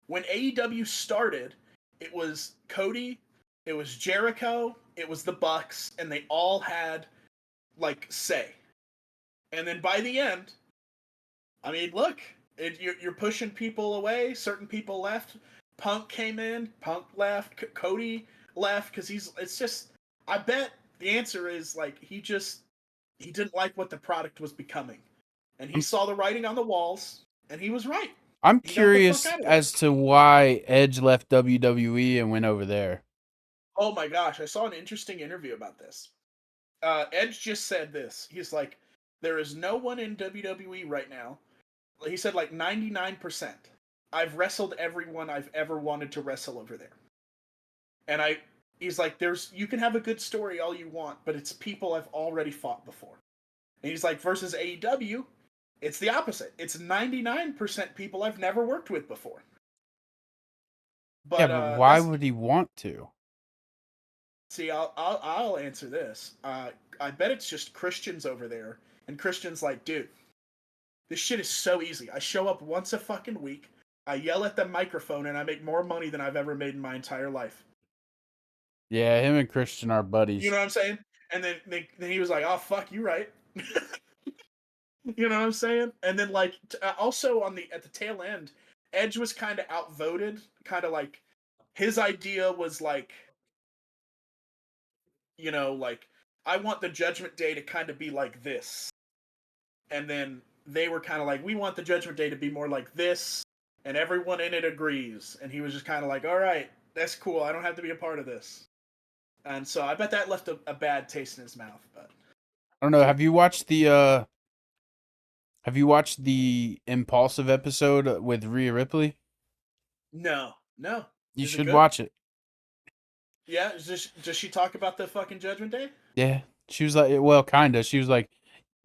When AEW started, it was Cody, it was Jericho, it was the Bucks, and they all had like say. And then by the end, I mean, look, You're pushing people away. Certain people left. Punk came in. Punk left. Cody left because it's just. I bet the answer is like he didn't like what the product was becoming, and he saw the writing on the walls, and he was right. I'm He got the fuck curious out of there. as to why Edge left WWE and went over there. Oh my gosh, I saw an interesting interview about this. Edge just said this. He's like, there is no one in WWE right now. He said like 99%. I've wrestled everyone I've ever wanted to wrestle over there. And he's like, you can have a good story all you want, but it's people I've already fought before. And he's like, versus AEW, it's the opposite. It's 99% people I've never worked with before. Yeah, But but why would he want to? See, I'll answer this. I bet it's just Christians over there, and Christians like, dude, this shit is so easy. I show up once a fucking week, I yell at the microphone, and I make more money than I've ever made in my entire life. Yeah, him and Christian are buddies. You know what I'm saying? And then he was like, oh fuck, you right. You know what I'm saying? And then like also at the tail end, Edge was kind of outvoted. Kind of like his idea was like, like I want the Judgment Day to kind of be like this. And then they were kind of like, we want the Judgment Day to be more like this, and everyone in it agrees. And he was just kind of like, all right, that's cool. I don't have to be a part of this. And so I bet that left a bad taste in his mouth. But I don't know. Have you watched the Impulsive episode with Rhea Ripley? no. You Is it should good? watch it. Yeah. Does she talk about the fucking Judgment Day? Yeah. She was like, well, kinda. She was like,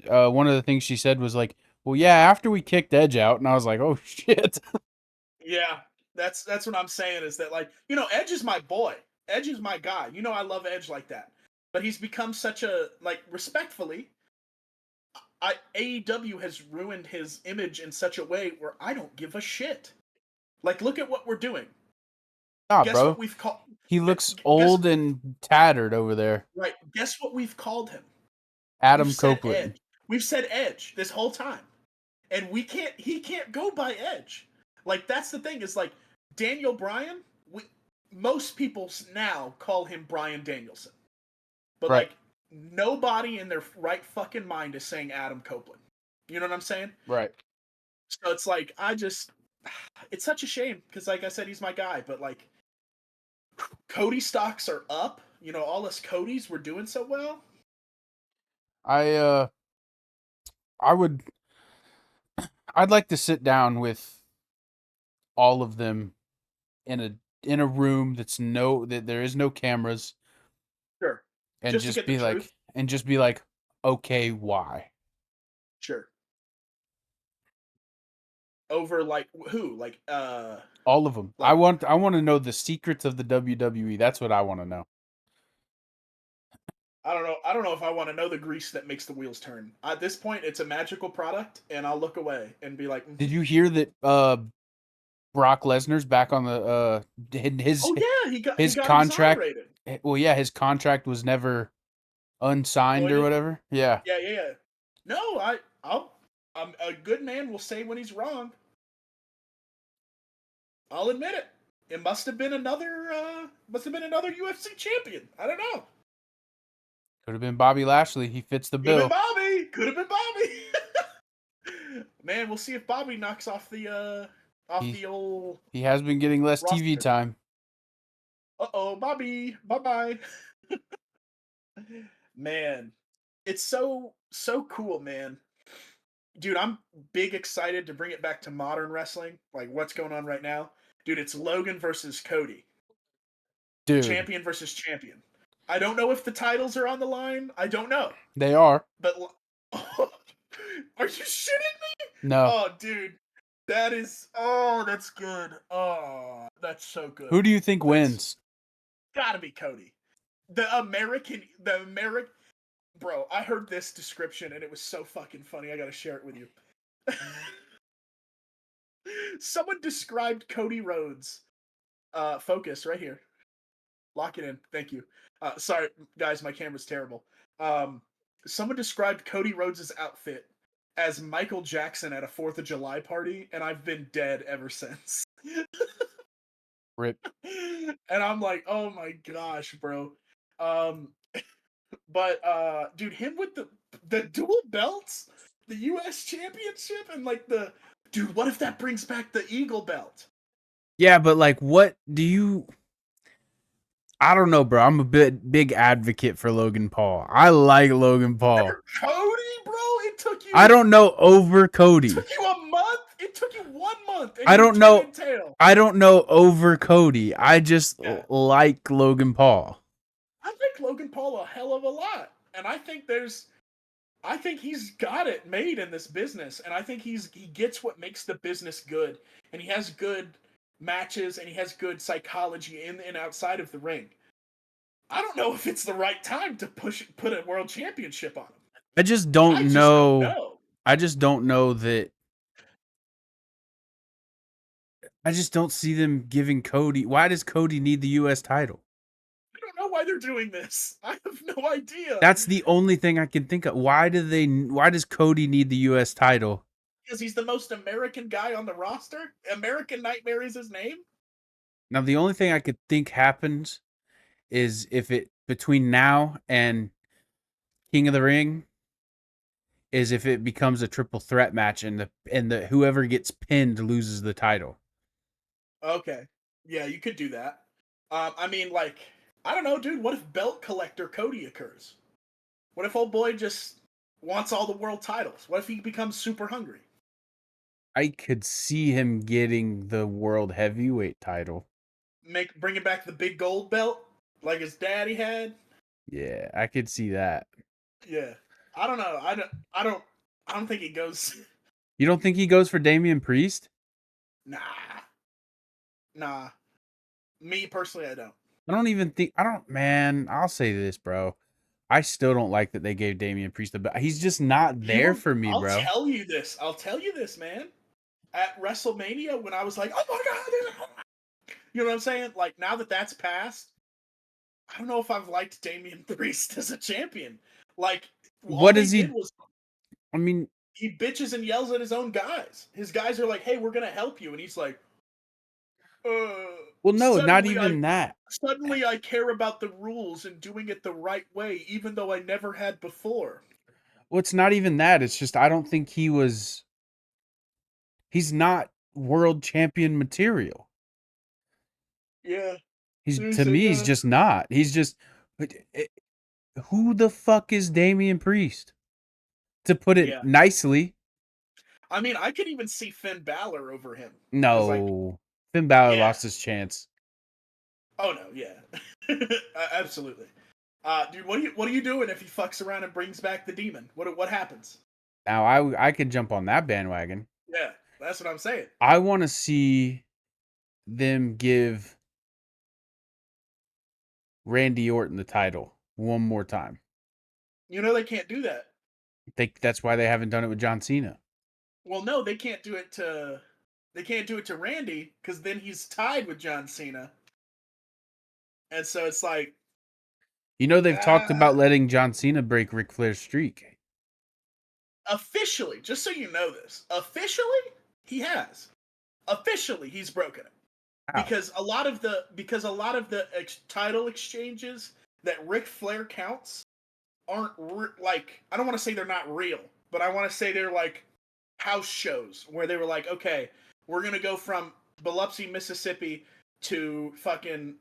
one of the things she said was like, well, yeah, after we kicked Edge out, and I was like, oh shit. Yeah. That's what I'm saying is that like, Edge is my boy. Edge is my guy. I love Edge like that. But he's become such a like respectfully, AEW has ruined his image in such a way where I don't give a shit. Like, look at what we're doing. Nah, Guess what bro. we've called? He looks Guess old and tattered over there. right. Guess what we've called him? We've Adam said Copeland. Edge. We've said Edge this whole time, and we can't. He can't go by Edge. Like that's the thing. Is like Daniel Bryan. Most people now call him Bryan Danielson, but Right. like nobody in their right fucking mind is saying Adam Copeland. You know what I'm saying? Right. So it's like it's such a shame because, like I said, he's my guy. But like, Cody stocks are up. All us Codys were doing so well. I I would I'd like to sit down with all of them in a room that there is no cameras Sure, and just to just get the be like truth. okay, why? Sure. Over like who? All of them. Like I want to know the secrets of the WWE. That's what I want to know. I don't know. I don't know if I want to know the grease that makes the wheels turn. At this point, it's a magical product, and I'll look away and be like, Did you hear that Brock Lesnar's back on the his "Oh yeah, he his got contract. exonerated." Well, yeah, his contract was never unsigned or Voided. whatever. Yeah. Yeah. No, I'm a good man will say when he's wrong. I'll admit it. It must have been another UFC champion. I don't know. Could have been Bobby Lashley. He fits the Could have been bill. Bobby. Could have been Bobby. Man, we'll see if Bobby knocks off He the old he has been getting less TV roster. time. Uh-oh, Bobby. Bye-bye. Man, it's so cool, man. Dude, I'm big excited to bring it back to modern wrestling. Like what's going on right now. Dude, it's Logan versus Cody. Dude, Champion versus champion. I don't know if the titles are on the line. I don't know. they are. But are you shitting me? No. Oh, dude. That's good. Oh, that's so good. Who do you think wins? Gotta be Cody. The American, bro, I heard this description and it was so fucking funny. I gotta share it with you. Someone described Cody Rhodes. Focus right here. Lock it in. Thank you. Sorry, guys, my camera's terrible. Someone described Cody Rhodes' outfit as Michael Jackson at a 4th of July party, and I've been dead ever since. Rip. And I'm like, oh my gosh, bro. Um, but dude, him with the dual belts, the U.S. Championship, and like dude, what if that brings back the Eagle belt? Yeah, but like, what do you? I don't know, bro. I'm a big advocate for Logan Paul. I like Logan Paul. Cody, bro, it took you. I don't know over Cody. It took you a month. It took you 1 month. And I don't know. Tail. I don't know over Cody. I just like Logan Paul. I think Logan Paul a hell of a lot, and I think he's got it made in this business, and I think he gets what makes the business good, and he has good matches, and he has good psychology in and outside of the ring. I don't know if it's the right time to put a world championship on him. I just don't know. I just don't know that. I just don't see them giving Cody. Why does Cody need the U.S. title? I don't know why they're doing this. I have no idea. That's the only thing I can think of. Why does Cody need the U.S. title? Because he's the most American guy on the roster. American Nightmare is his name. Now, the only thing I could think happens is if it between now and King of the Ring is if it becomes a triple threat match and the whoever gets pinned loses the title. Okay. Yeah, you could do that. I mean, like, I don't know, dude. What if Belt Collector Cody occurs? What if old boy just wants all the world titles? What if he becomes super hungry? I could see him getting the world heavyweight title. Bringing back the big gold belt like his daddy had. Yeah, I could see that. Yeah, I don't know. I don't think he goes. You don't think he goes for Damian Priest? Nah. Me personally, I don't. Man, I'll say this, bro. I still don't like that they gave Damian Priest the belt. He's just not there for me, bro. I'll tell you this, man. At WrestleMania, when I was like, oh my god, you know what I'm saying? Like, now that that's passed, I don't know if I've liked Damian Priest as a champion. Like, what does he? I mean, he bitches and yells at his own guys. His guys are like, hey, we're gonna help you, and he's like, well, no, not even that. Suddenly I care about the rules and doing it the right way, even though I never had before. Well, it's not even that. It's just I don't think he's not world champion material. Yeah. To me, he's just not. He's just... Who the fuck is Damian Priest? To put it nicely. I mean, I could even see Finn Balor over him. No. Finn Balor lost his chance. Oh, no, yeah. Absolutely. Dude, what are you doing if he fucks around and brings back the demon? What happens? Now, I could jump on that bandwagon. Yeah, that's what I'm saying. I want to see them give Randy Orton the title one more time. You know they can't do that. That's why they haven't done it with John Cena. Well, no, they can't do it to Randy because then he's tied with John Cena. And so it's like... You know they've talked about letting John Cena break Ric Flair's streak. Officially, just so you know this, he has. Officially, he's broken it. Wow. Because a lot of the title exchanges that Ric Flair counts aren't like, I don't want to say they're not real, but I want to say they're like house shows where they were like, okay, we're gonna go from Biloxi, Mississippi to fucking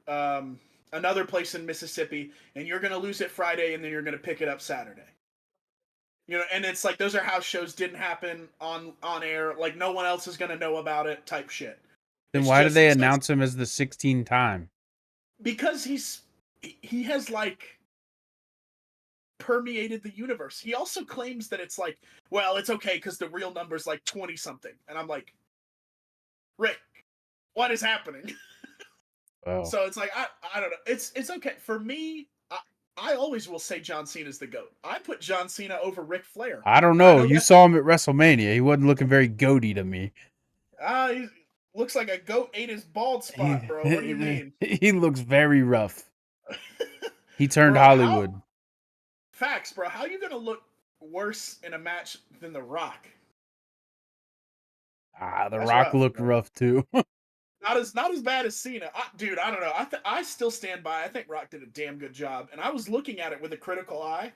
another place in Mississippi, and you're gonna lose it Friday, and then you're gonna pick it up Saturday. You know, and it's like those are house shows, didn't happen on air, like no one else is gonna know about it, type shit. Then why did they announce him as the 16th time? Because he has like permeated the universe. He also claims that it's like, well, it's okay because the real number's like 20 something, and I'm like, Rick, what is happening? Oh. So it's like I don't know. It's okay for me. I always will say John Cena's the GOAT. I put John Cena over Ric Flair. I don't know. You saw him at WrestleMania. He wasn't looking very goaty to me. He looks like a goat ate his bald spot, bro. What do you mean? He looks very rough. He turned Hollywood. Facts, bro. How you gonna look worse in a match than The Rock. The That's Rock rough, looked bro. rough too. Not as bad as Cena. Dude, I don't know. I still stand by. I think Rock did a damn good job. And I was looking at it with a critical eye.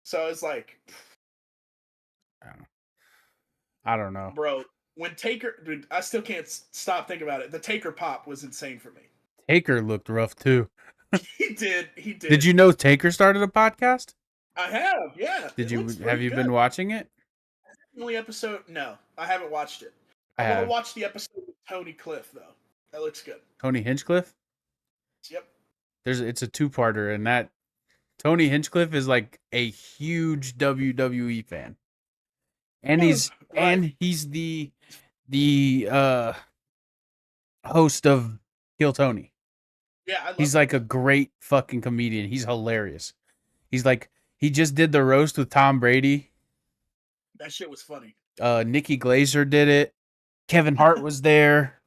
So it's like, I don't know. bro, when Taker, dude, I still can't stop thinking about it. The Taker pop was insane for me. Taker looked rough too. He did. Did you know Taker started a podcast? I have, yeah. Have you been watching it? Only episode? No, I haven't watched it. I want have. to watch the episode with Tony Cliff though. That looks good. Tony Hinchcliffe? Yep. It's a two-parter, and that Tony Hinchcliffe is like a huge WWE fan. And he's the host of Kill Tony. Yeah, he's like a great fucking comedian. He's hilarious. He just did the roast with Tom Brady. That shit was funny. Nikki Glazer did it. Kevin Hart was there.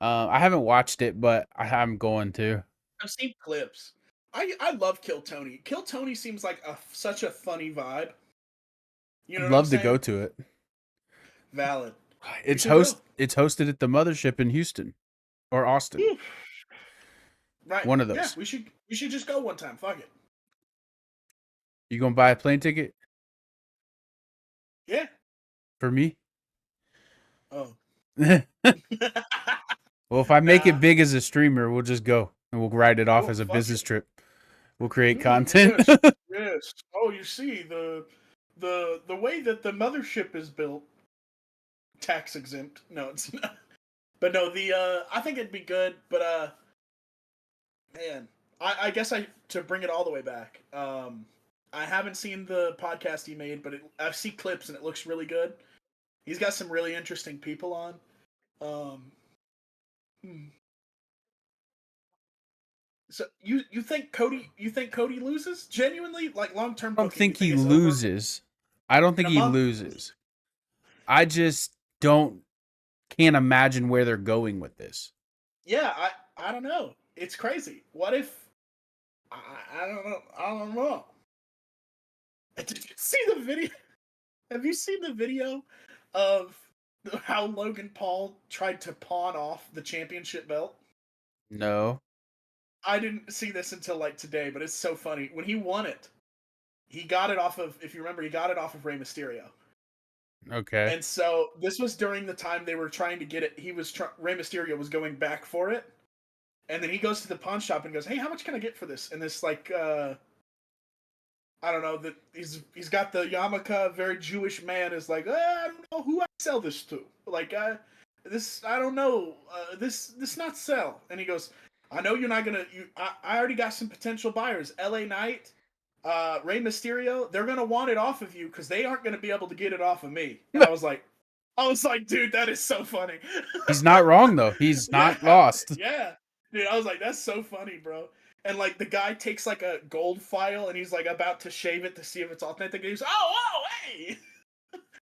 I haven't watched it, but I'm going to. I've seen clips. I love Kill Tony. Kill Tony seems like such a funny vibe. You know, I'd love to go to it. Valid. It's hosted at the Mothership in Houston or Austin. Ooh. Right. One of those. Yeah, we should just go one time. Fuck it. You gonna buy a plane ticket? Yeah. For me? Oh. Well, if I make it big as a streamer, we'll just go and we'll write it off as a business trip. We'll create content. Yes. Oh, you see the way that the mothership is built, tax exempt. No, it's not. But no, I think it'd be good. But man, I guess to bring it all the way back. I haven't seen the podcast he made, but I see clips and it looks really good. He's got some really interesting people on. So you think Cody loses genuinely, like long term? I don't think he loses. I don't think he loses. I just can't imagine where they're going with this. Yeah, I don't know. It's crazy. What if I don't know. Did you see the video? Have you seen the video of how Logan Paul tried to pawn off the championship belt? No. I didn't see this until like today, but it's so funny. When he won it, he got it off of, if you remember, Rey Mysterio. Okay. And so this was during the time they were trying to get it. Rey Mysterio was going back for it. And then he goes to the pawn shop and goes, "Hey, how much can I get for this?" And this like I don't know, that he's got the yarmulke, very Jewish man is like, I don't know who I sell this to. Like this I don't know. This not sell. And he goes, "I know you're not gonna. I already got some potential buyers. LA Knight, Rey Mysterio. They're gonna want it off of you because they aren't gonna be able to get it off of me." And I was like, dude, that is so funny. He's not wrong though. He's not lost. Yeah, dude, I was like, that's so funny, bro. And like the guy takes like a gold file and he's like about to shave it to see if it's authentic. And he's, oh, hey.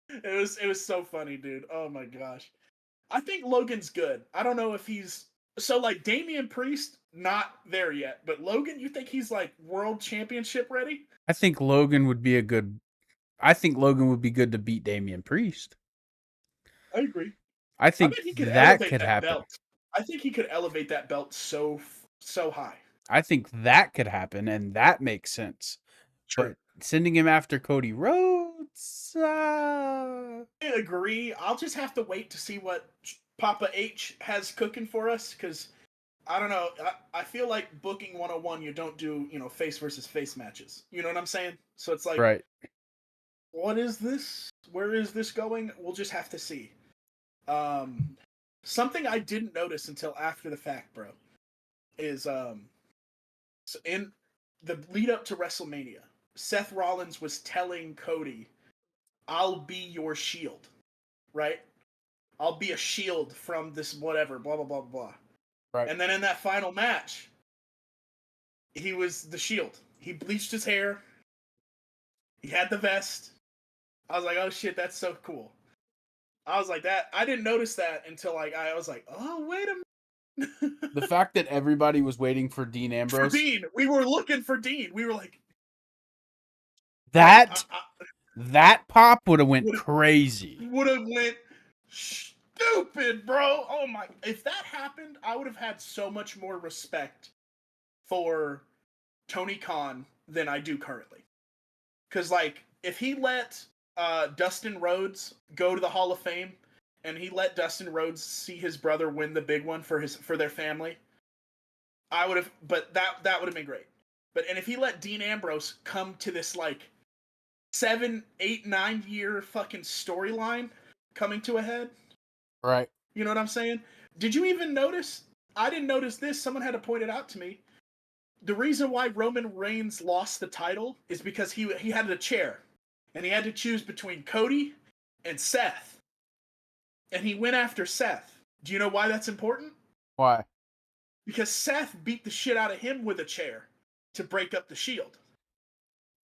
It was so funny, dude. Oh my gosh. I think Logan's good. I don't know if he's so like Damian Priest, not there yet. But Logan, you think he's like world championship ready? I think Logan would be good to beat Damian Priest. I agree. I think that could happen. Belt. I think he could elevate that belt so high. I think that could happen, and that makes sense. Sure. But sending him after Cody Rhodes, I agree. I'll just have to wait to see what Papa H has cooking for us, because I don't know. I feel like booking 101, you don't do, face versus face matches. You know what I'm saying? So it's like, right. What is this? Where is this going? We'll just have to see. Something I didn't notice until after the fact, bro, is so in the lead up to WrestleMania, Seth Rollins was telling Cody, "I'll be your shield," right? "I'll be a shield from this whatever, blah blah blah blah." Right. And then in that final match, he was the shield. He bleached his hair. He had the vest. I was like, "Oh shit, that's so cool." I was like that. I didn't notice that until like I was like, "Oh wait a minute." The fact that everybody was waiting for Dean Ambrose. We were looking for Dean. We were like, That pop would have went crazy. Would have went stupid, bro. Oh my! If that happened, I would have had so much more respect for Tony Khan than I do currently. Because like, if he let Dustin Rhodes go to the Hall of Fame, and he let Dustin Rhodes see his brother win the big one for their family, I would have. But that would have been great. And if he let Dean Ambrose come to this like 7, 8, 9 year fucking storyline coming to a head, right? You know what I'm saying? Did you even notice? I didn't notice this. Someone had to point it out to me. The reason why Roman Reigns lost the title is because he had a chair, and he had to choose between Cody and Seth, and he went after Seth. Do you know why that's important? Why? Because Seth beat the shit out of him with a chair to break up the Shield.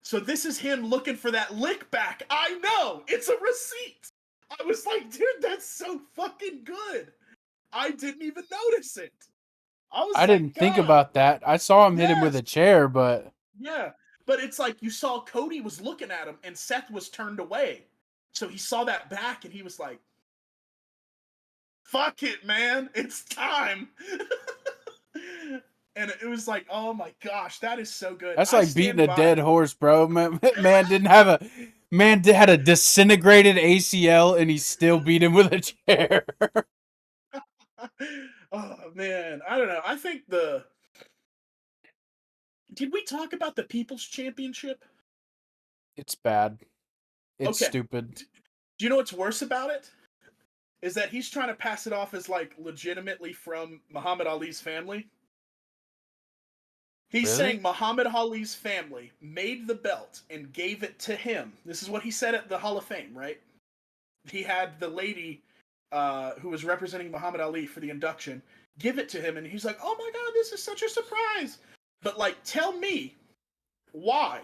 So this is him looking for that lick back. I know! It's a receipt! I was like, dude, that's so fucking good. I didn't even notice it. I didn't think about that. I saw him hit him with a chair, but... Yeah, but it's like you saw Cody was looking at him and Seth was turned away. So he saw that back and he was like, fuck it, man. It's time. And it was like, oh my gosh, that is so good. That's like beating a dead horse, bro. Man had a disintegrated ACL and he still beat him with a chair. Oh man, I don't know. I think did we talk about the People's Championship? It's bad. It's stupid. Do you know what's worse about it? Is that he's trying to pass it off as like legitimately from Muhammad Ali's family. He's saying Muhammad Ali's family made the belt and gave it to him. This is what he said at the Hall of Fame, right? He had the lady who was representing Muhammad Ali for the induction give it to him, and he's like, oh my god, this is such a surprise. But like, tell me why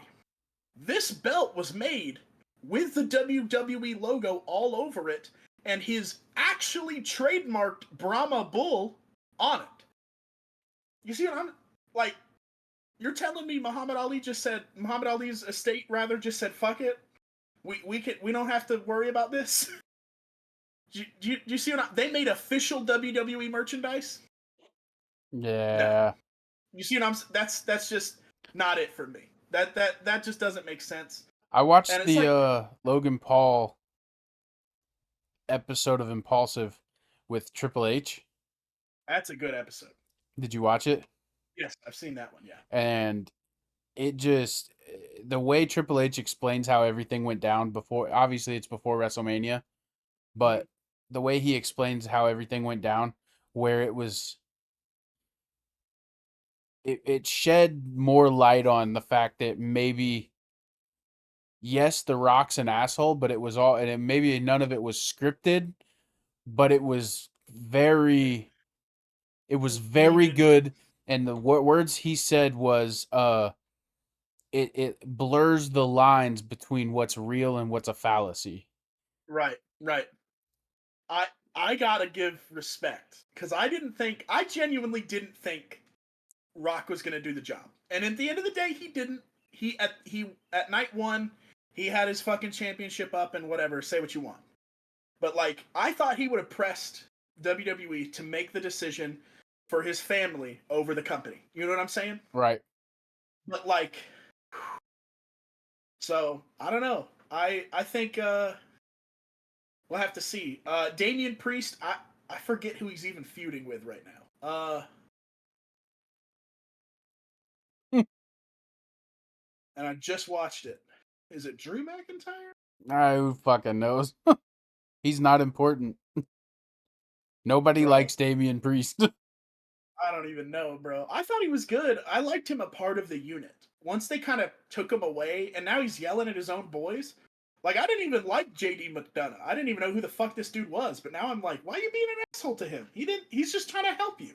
this belt was made with the WWE logo all over it and his actually trademarked Brahma Bull on it. You see what I'm like? You're telling me Muhammad Ali's estate just said fuck it. We don't have to worry about this. Do you see what they made official WWE merchandise? Yeah. No. You see what that's just not it for me. That just doesn't make sense. I watched the Logan Paul episode of Impulsive with Triple H. That's a good episode. Did you watch it? Yes, I've seen that one, yeah. And it just, the way Triple H explains how everything went down before, obviously it's before WrestleMania, but the way he explains how everything went down, where it was, it shed more light on the fact that maybe, yes, The Rock's an asshole, but it was all, and maybe none of it was scripted, but it was very good. And the words he said was, it blurs the lines between what's real and what's a fallacy. Right. I gotta give respect because I genuinely didn't think Rock was gonna do the job, and at the end of the day, he didn't. He at night one, he had his fucking championship up and whatever. Say what you want, but like I thought he would have pressed WWE to make the decision for his family over the company. You know what I'm saying? Right. But like, so I don't know. I think we'll have to see. Damian Priest, I forget who he's even feuding with right now. And I just watched it. Is it Drew McIntyre? Who fucking knows? He's not important. Nobody likes Damian Priest. I don't even know, bro. I thought he was good. I liked him a part of the unit. Once they kind of took him away, and now he's yelling at his own boys. Like, I didn't even like JD McDonough. I didn't even know who the fuck this dude was. But now I'm like, why are you being an asshole to him? He's just trying to help you.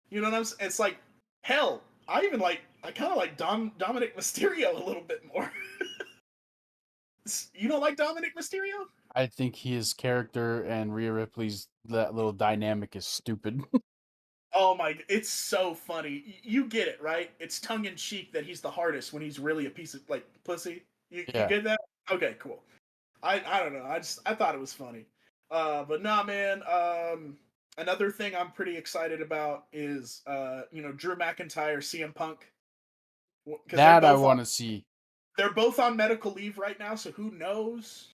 You know what I'm saying? It's like, hell, I kind of like Dominic Mysterio a little bit more. You don't like Dominic Mysterio? I think his character and Rhea Ripley's that little dynamic is stupid. Oh my, it's so funny. You get it, right? It's tongue in cheek that he's the hardest when he's really a piece of like pussy. You get that? Okay, cool. I don't know. I thought it was funny. But nah, man. Another thing I'm pretty excited about is Drew McIntyre, CM Punk, because That I want to see. they're both on medical leave right now. So who knows?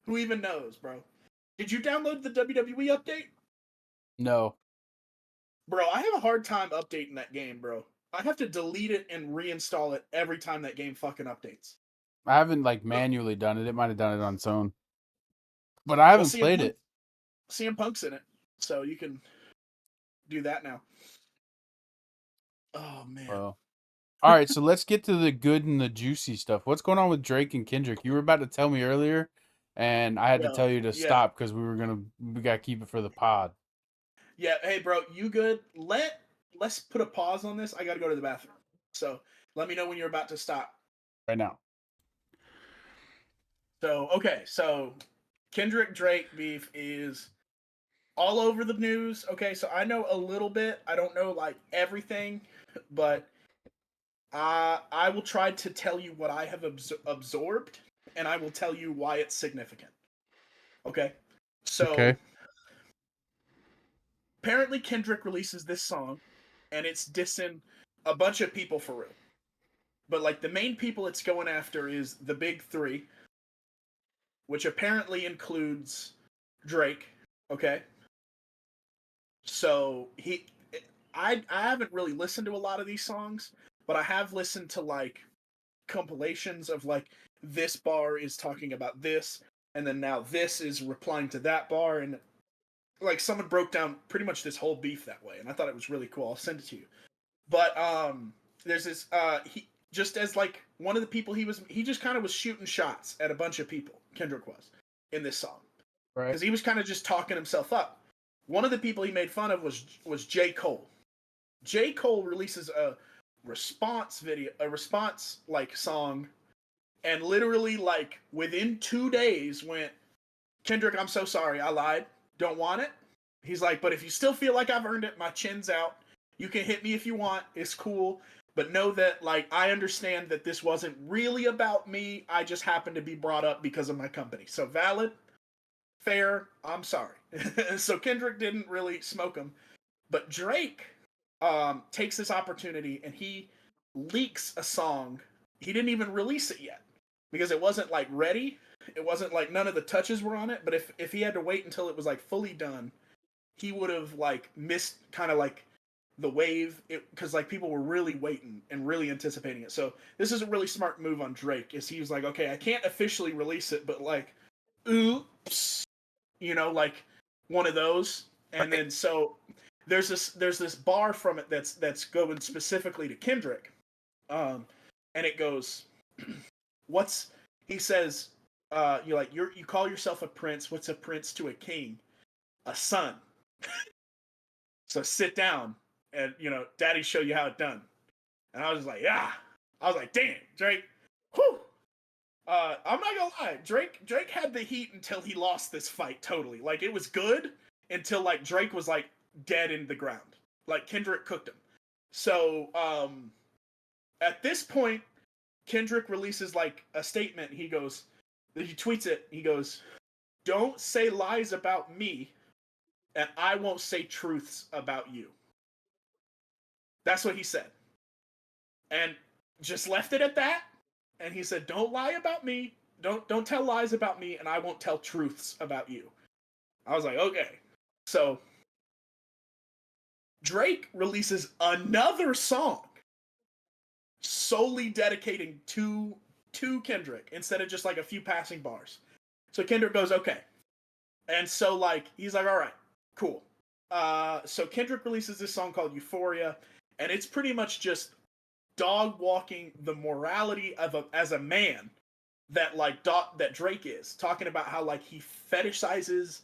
Who even knows, bro? Did you download the WWE update? No. Bro, I have a hard time updating that game, bro. I have to delete it and reinstall it every time that game fucking updates. I haven't like manually done it. It might have done it on its own. But I haven't played it. CM Punk's in it. So you can do that now. Oh man. Well. All right, so let's get to the good and the juicy stuff. What's going on with Drake and Kendrick? You were about to tell me earlier, and I had to tell you to stop because we gotta keep it for the pod. Yeah, hey bro, you good? Let's put a pause on this. I gotta go to the bathroom. So let me know when you're about to stop. Right now. So Kendrick Drake beef is all over the news. Okay, so I know a little bit. I don't know like everything, but I will try to tell you what I have absorbed, and I will tell you why it's significant. Okay, so apparently Kendrick releases this song, and it's dissing a bunch of people for real. But like the main people it's going after is the big three, which apparently includes Drake. Okay, so I haven't really listened to a lot of these songs, but I have listened to like compilations of like this bar is talking about this, and then now this is replying to that bar, and like someone broke down pretty much this whole beef that way, and I thought it was really cool. I'll send it to you. But there's this he just as like one of the people he just kind of was shooting shots at a bunch of people. Kendrick was in this song because he was kind of just talking himself up. One of the people he made fun of was J. Cole. J. Cole releases a response like song, and literally like within 2 days went, Kendrick, I'm so sorry, I lied. Don't want it. He's like, but if you still feel like I've earned it, my chin's out. You can hit me if you want. It's cool. But know that, like, I understand that this wasn't really about me. I just happened to be brought up because of my company. So valid, fair, I'm sorry. So Kendrick didn't really smoke him. But Drake takes this opportunity and he leaks a song. He didn't even release it yet because it wasn't, like, ready. It wasn't, like, none of the touches were on it. But if he had to wait until it was, like, fully done, he would have, like, missed kind of, like, the wave, because like people were really waiting and really anticipating it. So this is a really smart move on Drake. Is he was like, okay, I can't officially release it, but like, oops, like one of those. And then so there's this bar from it that's going specifically to Kendrick, and it goes, what's he says, you call yourself a prince. What's a prince to a king? A son. So sit down. And daddy show you how it's done. And I was like, yeah. I was like, damn, Drake. Whew. I'm not gonna lie, Drake had the heat until he lost this fight totally. Like it was good until like Drake was like dead in the ground. Like Kendrick cooked him. So at this point, Kendrick releases like a statement. He tweets it. He goes, "Don't say lies about me, and I won't say truths about you." That's what he said. And just left it at that. And he said, "Don't lie about me. Don't tell lies about me, and I won't tell truths about you." I was like, okay. So Drake releases another song solely dedicating to Kendrick instead of just like a few passing bars. So Kendrick goes, okay. And so like he's like, all right, cool. So Kendrick releases this song called Euphoria, and it's pretty much just dog walking the morality of as a man that like that Drake is, talking about how like he fetishizes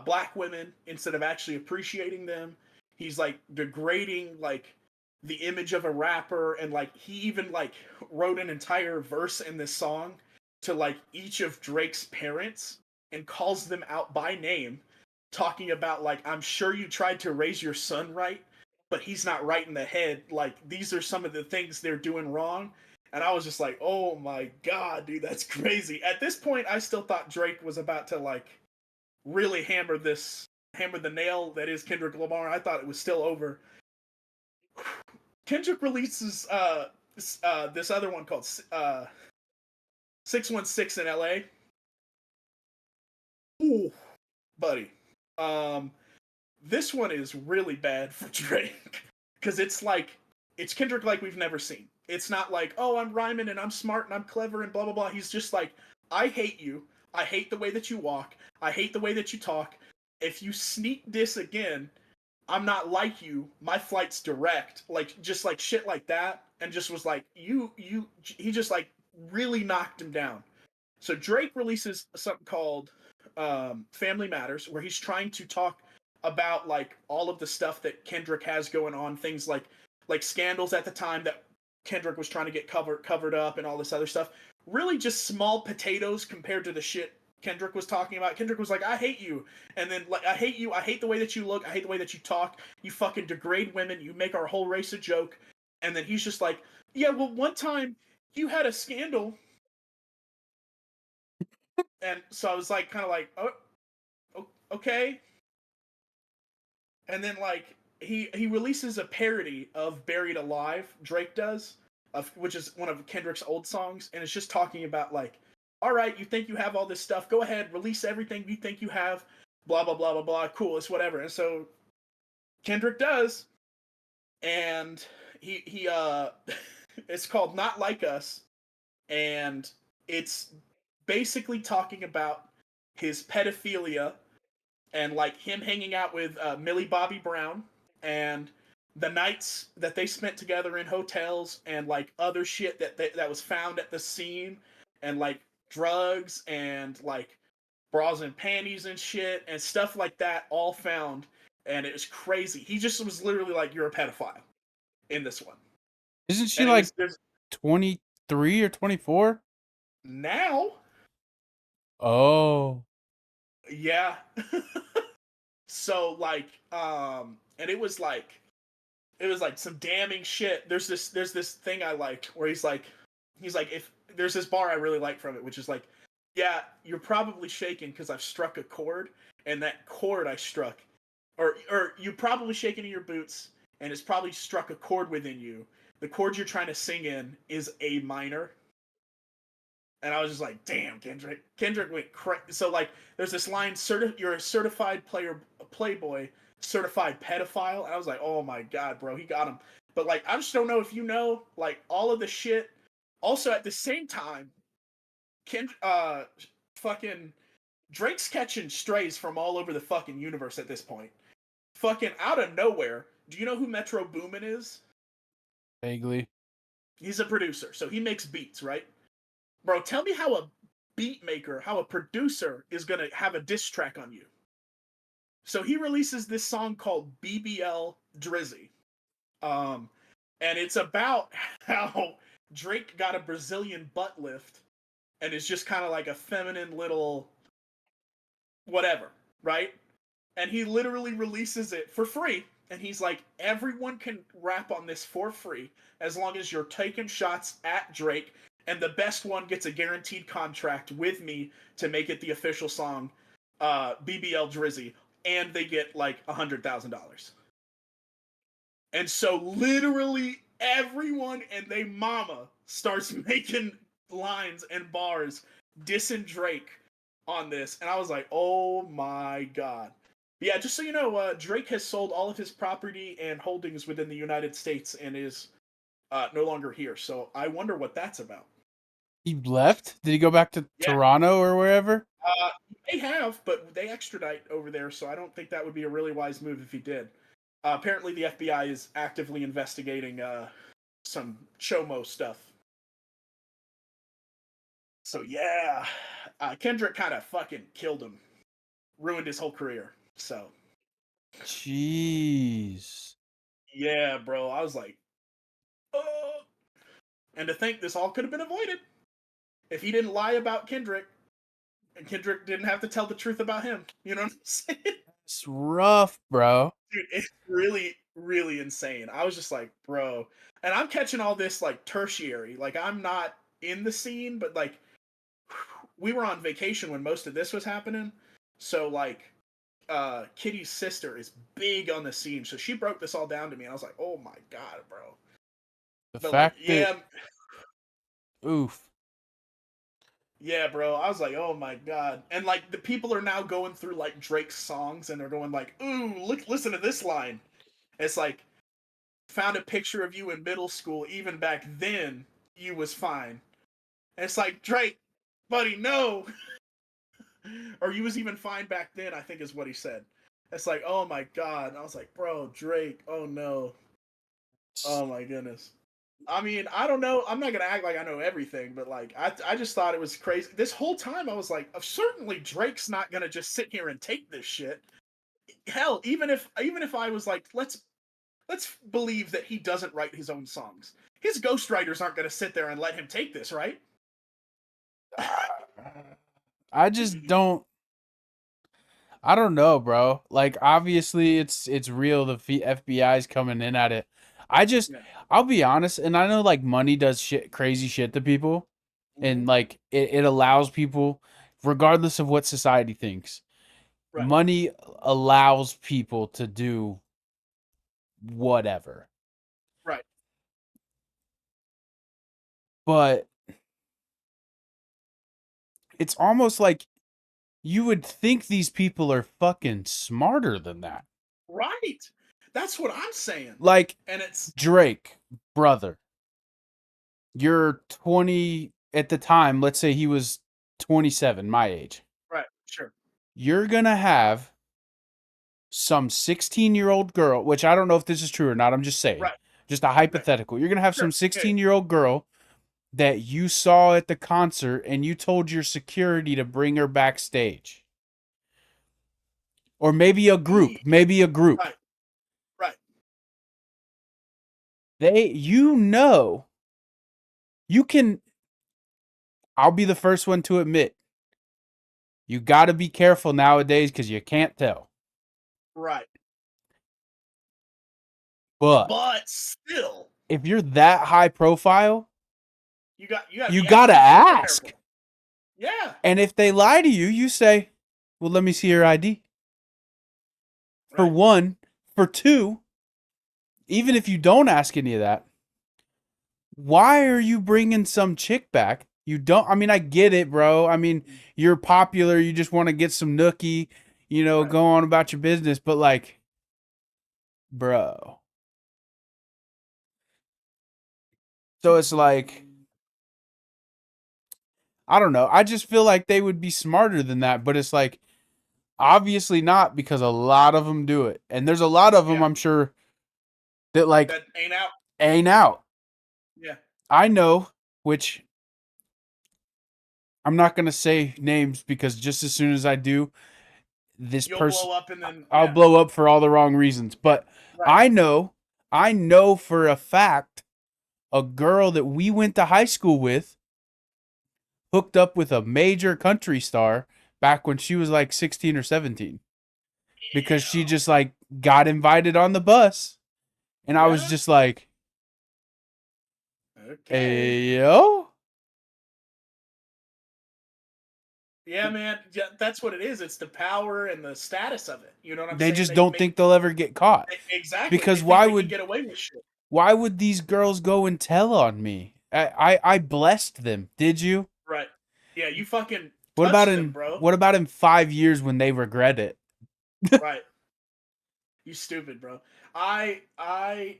black women instead of actually appreciating them. He's like degrading like the image of a rapper, and like he even like wrote an entire verse in this song to like each of Drake's parents and calls them out by name, talking about like, I'm sure you tried to raise your son right, but he's not right in the head. Like these are some of the things they're doing wrong. And I was just like, oh my god, dude, that's crazy. At this point, I still thought Drake was about to like really hammer the nail that is Kendrick Lamar. I thought it was still over. Kendrick releases this other one called 616 in LA. Ooh, buddy. This one is really bad for Drake because it's Kendrick like we've never seen. It's not like, oh, I'm rhyming and I'm smart and I'm clever and blah blah blah. He's just like, I hate you. I hate the way that you walk. I hate the way that you talk. If you sneak this again, I'm not like you. My flight's direct. Like just like shit like that, and just was like, you. He just like really knocked him down. So Drake releases something called Family Matters, where he's trying to talk about like all of the stuff that Kendrick has going on, things like scandals at the time that Kendrick was trying to get covered up and all this other stuff. Really just small potatoes compared to the shit Kendrick was talking about. Kendrick was like, I hate you. And then like I hate you, I hate the way that you look, I hate the way that you talk, you fucking degrade women, you make our whole race a joke. And then he's just like, yeah, well one time you had a scandal. And so I was like kind of like, oh, okay. And then like he releases a parody of Buried Alive, Drake does, which is one of Kendrick's old songs, and it's just talking about like, all right, you think you have all this stuff, go ahead, release everything you think you have, blah blah blah blah blah, cool, it's whatever. And so Kendrick does, and he it's called Not Like Us, and it's basically talking about his pedophilia and like him hanging out with Millie Bobby Brown and the nights that they spent together in hotels and like other shit that was found at the scene and like drugs and like bras and panties and shit and stuff like that all found, and it was crazy. He just was literally like, you're a pedophile in this one. Isn't she And it like was there's 23 or 24? now. Oh. Yeah. So like and it was like some damning shit. There's this thing I liked where he's like if there's this bar I really like from it, which is like, yeah, you're probably shaking because I've struck a chord, and that chord I struck, or you're probably shaking in your boots, and it's probably struck a chord within you. The chord you're trying to sing in is A minor. And I was just like, damn, Kendrick. Kendrick went crazy. So like, there's this line, you're a certified playboy, certified pedophile. And I was like, oh my god, bro, he got him. But like, I just don't know if you know, like, all of the shit. Also, at the same time, fucking Drake's catching strays from all over the fucking universe at this point. Fucking out of nowhere. Do you know who Metro Boomin is? Vaguely. He's a producer, so he makes beats, right? Bro, tell me how a beat maker, how a producer is gonna have a diss track on you. So he releases this song called BBL Drizzy. Um, and it's about how Drake got a Brazilian butt lift and is just kind of like a feminine little whatever, right? And he literally releases it for free. And he's like, everyone can rap on this for free as long as you're taking shots at Drake, and the best one gets a guaranteed contract with me to make it the official song, BBL Drizzy, and they get like $100,000. And so literally everyone and they mama starts making lines and bars dissing Drake on this, and I was like, oh my god. Yeah, just so you know, Drake has sold all of his property and holdings within the United States and is no longer here. So I wonder what that's about. He left? Did he go back to Yeah, Toronto or wherever? they have, but they extradite over there, so I don't think that would be a really wise move if he did. Apparently, the FBI is actively investigating some Chomo stuff. So yeah, Kendrick kind of fucking killed him, ruined his whole career. So Jeez. yeah, bro, I was like, oh. And to think this all could have been avoided if he didn't lie about Kendrick, and Kendrick didn't have to tell the truth about him. You know what I'm saying? It's rough, bro. Dude, it's really, really insane. I was just like, bro. And I'm catching all this like tertiary. Like I'm not in the scene, but like we were on vacation when most of this was happening. So like Kitty's sister is big on the scene. So she broke this all down to me and I was like, "Oh my god, bro." The But like, fact that yeah, oof. yeah, bro. I was like, "Oh my god." And like the people are now going through like Drake's songs and they're going like, "Ooh, look listen to this line." It's like found a picture of you in middle school, even back then, you was fine. And it's like, Drake, buddy, no. Or you was even fine back then, I think is what he said. It's like, oh my god. I was like, bro, Drake, oh no. Oh my goodness. I mean, I don't know. I'm not gonna act like I know everything, but like, I just thought it was crazy. This whole time, I was like, certainly Drake's not gonna just sit here and take this shit. Hell, even if I was like, let's believe that he doesn't write his own songs. His ghostwriters aren't gonna sit there and let him take this, right? I just don't. I don't know, bro. Like obviously it's real. The FBI's coming in at it. I just Yeah. I'll be honest, and I know like money does shit, crazy shit to people, Mm-hmm. and like it allows people, regardless of what society thinks, Right. money allows people to do whatever. Right. But it's almost like you would think these people are fucking smarter than that. Right. That's what I'm saying. Like And it's Drake, brother. You're 20 at the time, let's say he was 27, my age. right. Sure. You're going to have some 16-year-old girl, which I don't know if this is true or not. I'm just saying, Right. just a Right. hypothetical. You're going to have Sure. some Yeah. 16-year-old girl that you saw at the concert and you told your security to bring her backstage. Or maybe a group, maybe a group. Right. Right. You know, you can, I'll be the first one to admit, you got to be careful nowadays because you can't tell. Right. But But still, if you're that high profile, you you be got to super ask. careful. Yeah. And if they lie to you, you say, well, let me see your ID. For Right. one. For two, even if you don't ask any of that, why are you bringing some chick back? You don't, I mean, I get it, bro. I mean, you're popular. You just want to get some nookie, Right. go on about your business. But like, bro. So it's like, I don't know. I just feel like they would be smarter than that. But it's like, obviously not, because a lot of them do it. And there's a lot of them, Yeah. I'm sure, that like That ain't out. ain't out. Yeah. I know, which I'm not going to say names because just as soon as I do, this You'll person, blow up and then I'll blow up for all the wrong reasons. Yeah. But Right. I know for a fact a girl that we went to high school with hooked up with a major country star back when she was like 16 or 17 because she just like got invited on the bus. And I was Yeah. just like, Okay. hey, yo. Yeah, man. Yeah, that's what it is. It's the power and the status of it. You know what I'm They saying? just don't think they'll ever get caught. Exactly. They Because think they can get away with shit. why would these girls go and tell on me? I blessed them. Did you? Right. Yeah, you fucking What about touched them, in bro. what about in 5 years when they regret it? Right. You stupid, bro.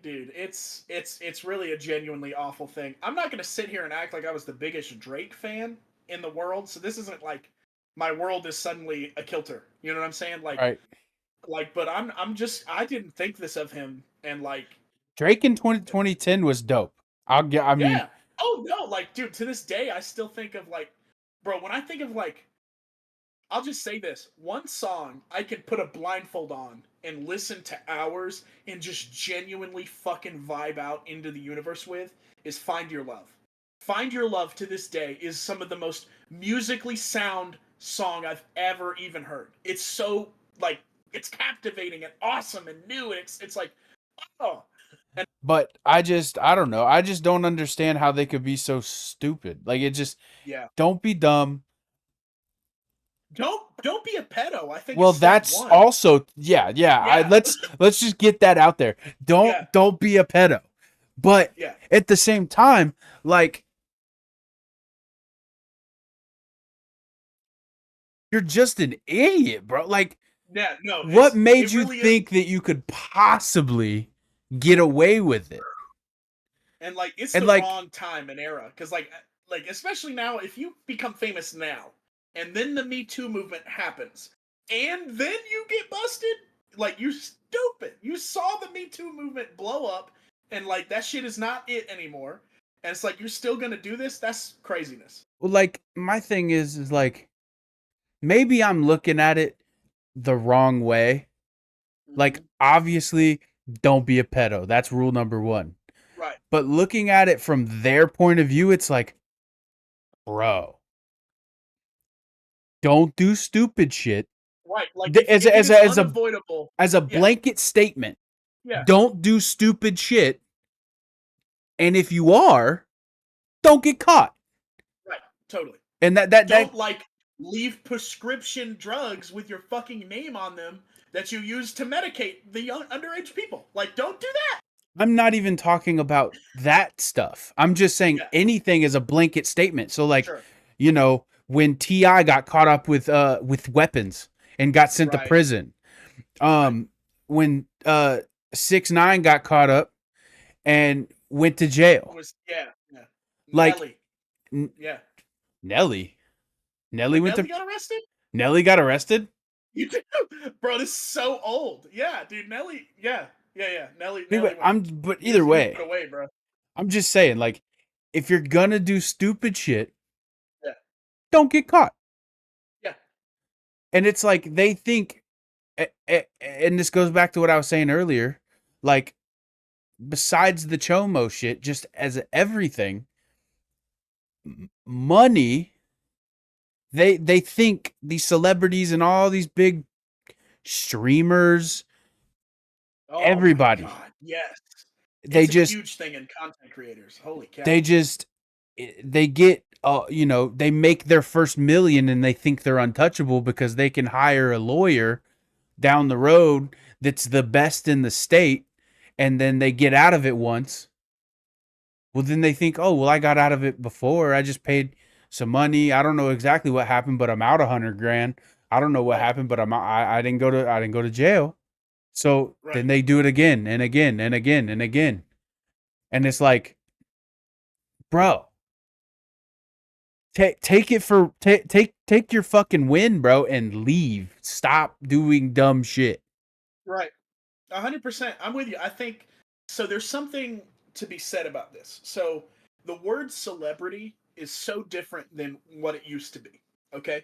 Dude, it's really a genuinely awful thing. I'm not gonna sit here and act like I was the biggest Drake fan in the world, so this isn't like my world is suddenly a kilter. You know what I'm saying? Right. But I'm just I didn't think this of him, and like, Drake in 2010 was dope. I mean, yeah. Oh no, like, dude, to this day I still think of like, bro, when I think of like, I'll just say this. One song I could put a blindfold on and listen to hours and just genuinely fucking vibe out into the universe with is Find Your Love. Find Your Love to this day is some of the most musically sound song I've ever even heard. It's so like it's captivating and awesome and new. And it's like, Oh. But I don't know. I just don't understand how they could be so stupid. Like it just Yeah. don't be dumb. Don't be a pedo. I think Well, it's step that's one. also yeah. Yeah. Let's just get that out there. Yeah. Don't be a pedo. But Yeah. at the same time, like you're just an idiot, bro. Like Yeah. No, what made it you really is. think that you could possibly get away with it? And like it's And the like wrong time and era because like especially now if you become famous now and then the Me Too movement happens and then you get busted, like you stupid. You saw the Me Too movement blow up and like that shit is not it anymore. And it's like you're still gonna do this? That's craziness. well, like my thing is like maybe I'm looking at it the wrong way. Like Mm-hmm. obviously don't be a pedo. That's rule number 1. Right. But looking at it from their point of view, it's like, bro, don't do stupid shit. Right. Like As if a, it as is a, unavoidable, as a yeah. blanket statement, Yeah. don't do stupid shit. And if you are, don't get caught. Right. Totally. And Don't like leave prescription drugs with your fucking name on them that you use to medicate the young underage people. Like, don't do that. I'm not even talking about that stuff. I'm just saying Yeah, anything is a blanket statement. So like, sure. when T.I. got caught up with weapons and got sent to Right. prison, Right. when 6ix9ine got caught up and went to jail. Yeah. Like Nelly. Yeah. Nelly. When Nelly got arrested? Nelly got arrested? You do? Bro, this is so old. Yeah, dude, Nelly. Yeah. Nelly Anyway, went. but He was either way, put away, bro. I'm just saying, like, if you're gonna do stupid shit, Yeah. don't get caught. Yeah. And it's like they think, and this goes back to what I was saying earlier, like, besides the chomo shit, just as everything, money. They think these celebrities and all these big streamers, Oh my everybody, god. Yes. they It's a just huge thing in content creators. Holy cow. they just they get they make their first million and they think they're untouchable because they can hire a lawyer down the road that's the best in the state, and then they get out of it once. Well, then they think, oh well, I got out of it before. I just paid some money. I don't know exactly what happened, but I'm out 100 grand. I don't know what Right. happened, but I didn't go to jail. So Right. then they do it again and again and again and again, and it's like, bro, take your fucking win, bro, and leave. Stop doing dumb shit. Right. 100%. I'm with you. I think so. There's something to be said about this. So the word celebrity is so different than what it used to be. Okay,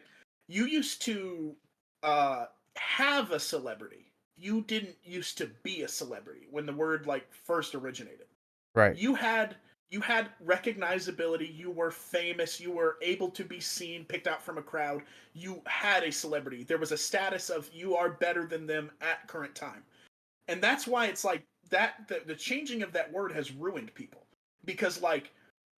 you used to have a celebrity. You didn't used to be a celebrity when the word like first originated. Right. You had recognizability. You were famous. You were able to be seen, picked out from a crowd. You had a celebrity. There was a status of you are better than them at current time, and that's why it's like that the changing of that word has ruined people because like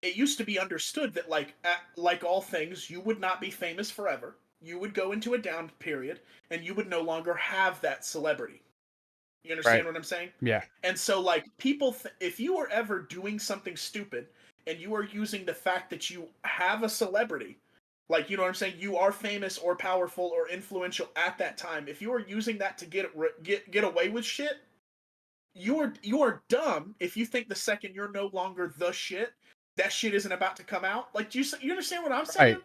it used to be understood that like all things you would not be famous forever, you would go into a down period and you would no longer have that celebrity. You understand Right. what I'm saying? Yeah. And so like people if you are ever doing something stupid and you are using the fact that you have a celebrity, like you know what I'm saying, you are famous or powerful or influential at that time, if you are using that to get away with shit, you are dumb if you think the second you're no longer the shit, that shit isn't about to come out. Like, you understand what I'm saying? Right.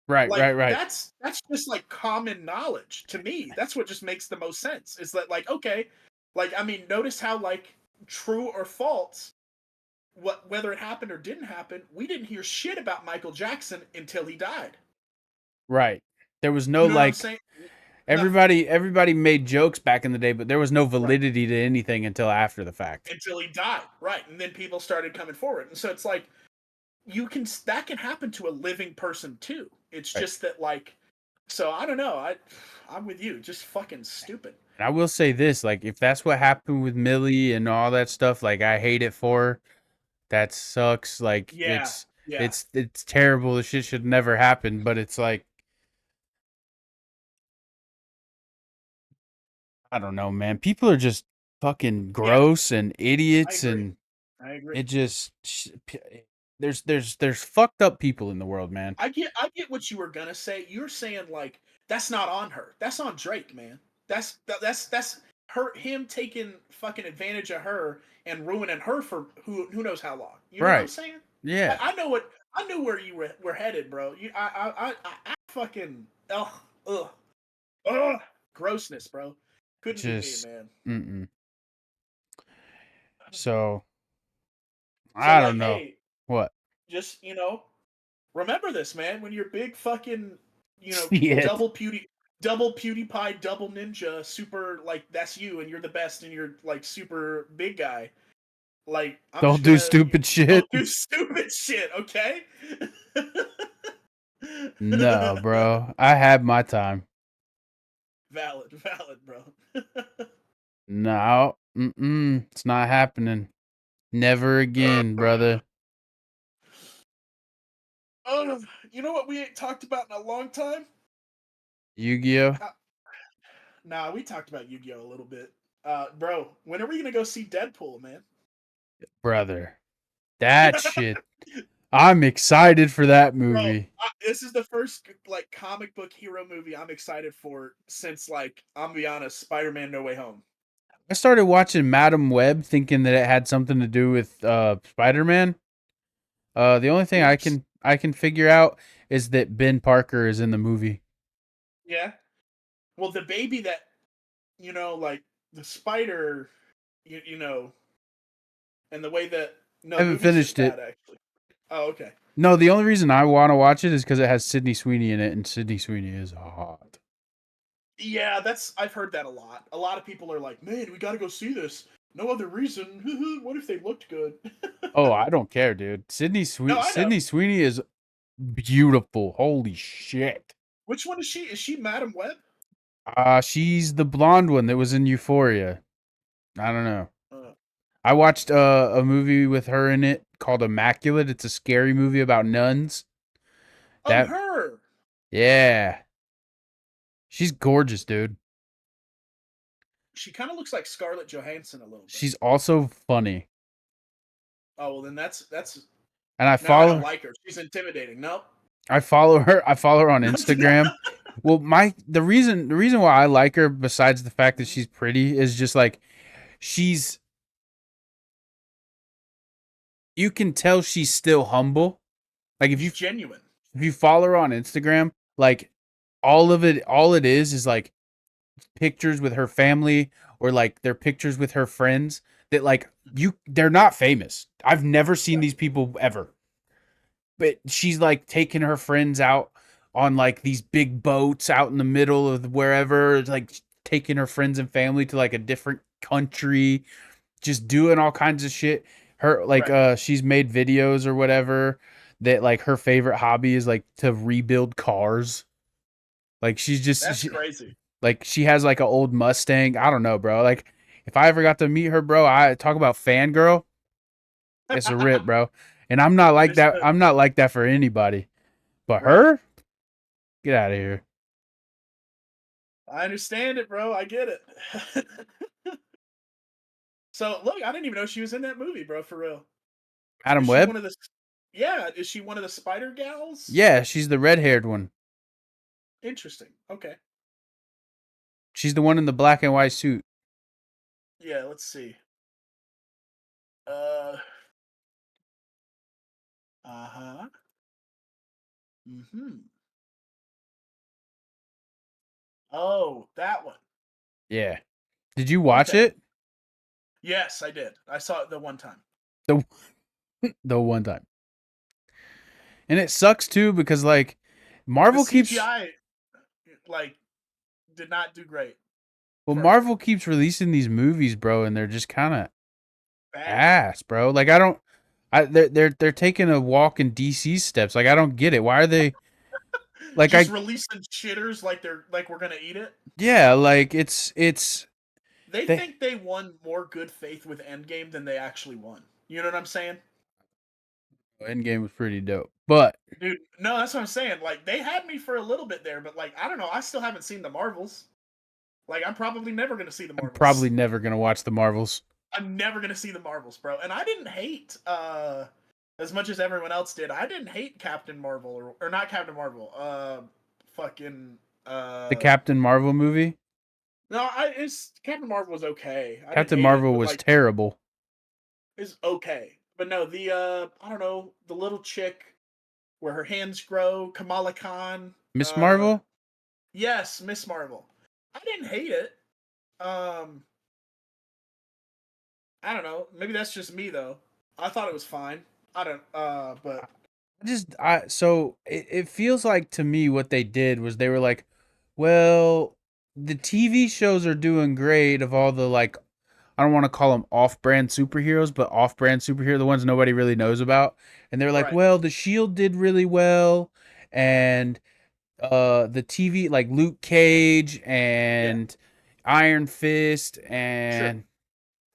Right. Like, Right. Right. that's just like common knowledge to me. That's what just makes the most sense. Is that like okay, like I mean, notice how like true or false, whether it happened or didn't happen, we didn't hear shit about Michael Jackson until he died. Right. There was no You know what I'm like saying? Nothing. everybody made jokes back in the day, but there was no Right. validity to anything until after the fact. Until he died. Right. And then people started coming forward. And so it's like that can happen to a living person too. It's Right. just that like so I don't know. I'm with you. Just fucking stupid. And I will say this, like, if that's what happened with Millie and all that stuff, like, I hate it for her. That sucks. Like, Yeah, yeah, it's terrible. The shit should never happen. But it's like, I don't know, man. People are just fucking yeah. gross and I idiots, agree. and I agree. it just there's fucked up people in the world, man. I get what you were gonna say. You're saying like that's not on her. That's on Drake, man. That's him taking fucking advantage of her and ruining her for who knows how long. You know what I'm Right? saying? Yeah. I know what I knew where you were headed, bro. I fucking ugh ugh grossness, bro. Couldn't be me, Just man. mm-mm. So So I don't like, know hey, what. just remember this, man. When you're big fucking, Shit. double PewDiePie, double Ninja, super like that's you, and you're the best, and you're like super big guy. Like I'm Don't just do gonna stupid shit. don't do stupid shit, okay? No, bro. I had my time. Valid, bro. No, it's not happening. Never again, brother. Oh, you know what we ain't talked about in a long time? Yu-Gi-Oh, How, nah, we talked about Yu-Gi-Oh a little bit. Bro, when are we gonna go see Deadpool, man? brother. That shit. I'm excited for that Bro, movie. this is the first like comic book hero movie I'm excited for since like I'm gonna be honest, Spider-Man: No Way Home. I started watching Madam Web thinking that it had something to do with Spider-Man. The only thing Oops. I can figure out is that Ben Parker is in the movie. Yeah. Well, the baby that like the spider, you know, and the way that no, I the haven't movie's just finished it. bad actually. Oh, okay. No, the only reason I want to watch it is because it has Sydney Sweeney in it, and Sydney Sweeney is hot. Yeah, that's I've heard that a lot. A lot of people are like, "Man, we got to go see this." No other reason. What if they looked good? Oh, I don't care, dude. No, I know. Sydney Sweeney is beautiful. Holy shit. Which one is she? Is she Madam Web? She's the blonde one that was in Euphoria. I don't know. Uh, I watched a movie with her in it called Immaculate. It's a scary movie about nuns. oh, That her. yeah, she's gorgeous, dude. She kind of looks like Scarlett Johansson a little bit. She's also funny, Oh well, then that's and now I don't like her. She's intimidating. Nope. I follow her. I follow her on Instagram. Well, the reason why I like her, besides the fact that she's pretty, is just like she's. You can tell she's still humble. Like She's genuine. if you follow her on Instagram, like all it is like pictures with her family or like their pictures with her friends that like they're not famous. I've never seen these people ever. But she's like taking her friends out on like these big boats out in the middle of wherever, like taking her friends and family to like a different country, just doing all kinds of shit. Her like Right. she's made videos or whatever that like her favorite hobby is like to rebuild cars. Like That's crazy. like she has like an old Mustang. I don't know, bro. Like if I ever got to meet her, bro, I talk about fangirl. It's a rip, bro. And I'm not like that. Understood. I'm not like that for anybody. But Right. her, get out of here. I understand it, bro. I get it. So look, I didn't even know she was in that movie, bro. For real. Adam Is she Webb? one of the? Yeah. Is she one of the spider gals? Yeah, she's the red haired one. Interesting. Okay. She's the one in the black and white suit. Yeah. Let's see. Uh. Uh huh. Hmm. Oh, that one. Yeah. Did you watch Okay. it? Yes, I did. I saw it the one time. The the one time. And it sucks too because like The Marvel keeps CGI like did not do great well for her. Marvel keeps releasing these movies, bro, and they're just kind of Bad. ass, bro. Like I don't they're taking a walk in DC steps. Like I don't get it. Why are they Like Just releasing shitters like we're gonna eat it. yeah, like it's They they think they won more good faith with Endgame than they actually won. You know what I'm saying? Endgame was pretty dope. But Dude, no, that's what I'm saying. Like they had me for a little bit there, but like I don't know, I still haven't seen the Marvels. Like I'm probably never gonna see the I'm Marvels. probably never gonna watch the Marvels. I'm never gonna see the Marvels, bro. And I didn't hate as much as everyone else did. I didn't hate Captain Marvel or not Captain Marvel. Fucking The uh Captain Marvel movie? no, it's Captain Marvel was okay. I didn't Captain hate it, Marvel but was like terrible. it's okay. But no, the I don't know, the little chick where her hands grow, Kamala Khan. Miss Marvel? Yes, Miss Marvel. I didn't hate it. I don't know. Maybe that's just me though. I thought it was fine. I don't. But So it feels like to me what they did was they were like, well, the TV shows are doing great of all the like I don't want to call them off-brand superheroes, but off-brand superhero, the ones nobody really knows about. And they're like, right. well, the Shield did really well, and the TV like Luke Cage Yeah. and Iron Fist Sure. and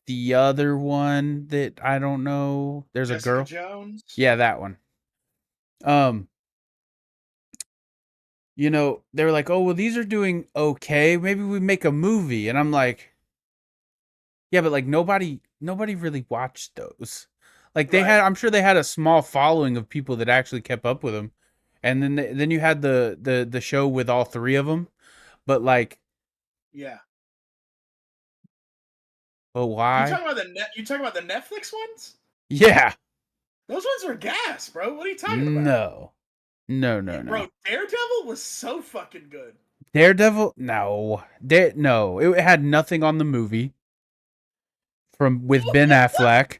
the other one that I don't know. There's a Jessica girl. Jones. Yeah, that one. Um, they were like, "Oh, well, these are doing okay. Maybe we make a movie." And I'm like, "Yeah, but like nobody really watched those. Like they Right. had, I'm sure they had a small following of people that actually kept up with them. And then you had the show with all three of them. But like, Yeah. well, why? You talking about the Netflix ones? Yeah. Those ones were gas, bro. What are you talking about? No. No, Yeah, no, bro, no. Daredevil was so fucking good. Daredevil? No. No. It had nothing on the movie from with Ben Affleck.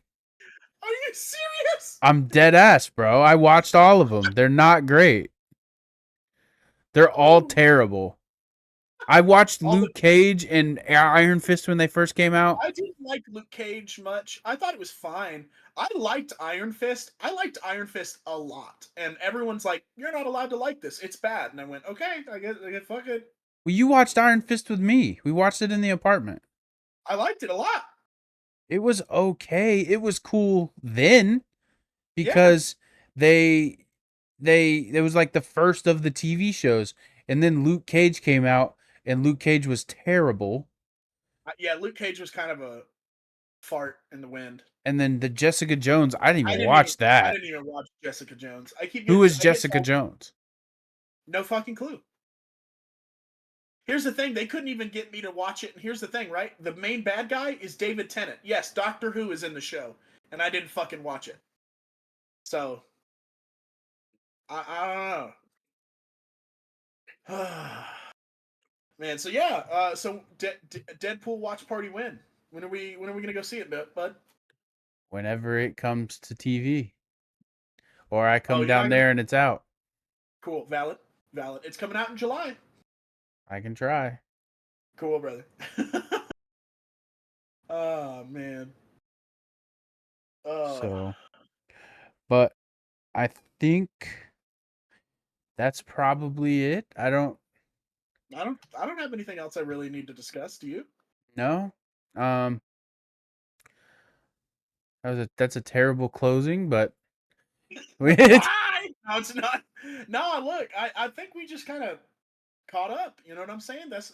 Are you serious? I'm dead ass, bro. I watched all of them. They're not great. They're all Oh, terrible. I watched all the Luke Cage and Iron Fist when they first came out. I didn't like Luke Cage much. I thought it was fine. I liked Iron Fist. I liked Iron Fist a lot. And everyone's like, "You're not allowed to like this. It's bad." And I went, "Okay, I guess fuck it." Well, you watched Iron Fist with me. We watched it in the apartment. I liked it a lot. It was okay. It was cool then Yeah. because they it was like the first of the TV shows, and then Luke Cage came out, and Luke Cage was terrible. Yeah, Luke Cage was kind of a fart in the wind. And then the Jessica Jones, I didn't I even didn't even watch I that. didn't even watch Jessica Jones. Who is I get Jessica told Jones? no fucking clue. Here's the thing, they couldn't even get me to watch it. And here's the thing, right? The main bad guy is David Tennant. Yes, Doctor Who is in the show, and I didn't fucking watch it. So I don't know. Man, so yeah, Deadpool watch party when? When are we gonna go see it, bud? Whenever it comes to TV, or I Oh, come you're down not gonna. there and it's out. Cool, valid. It's coming out in July. I can try. Cool, brother. Oh man. Uh, So, but I think that's probably it. I don't have anything else I really need to discuss. Do you? No. Um, that's a terrible closing, but it Bye. No, it's not. No, look, I think we just kind of caught up. You know what I'm saying? That's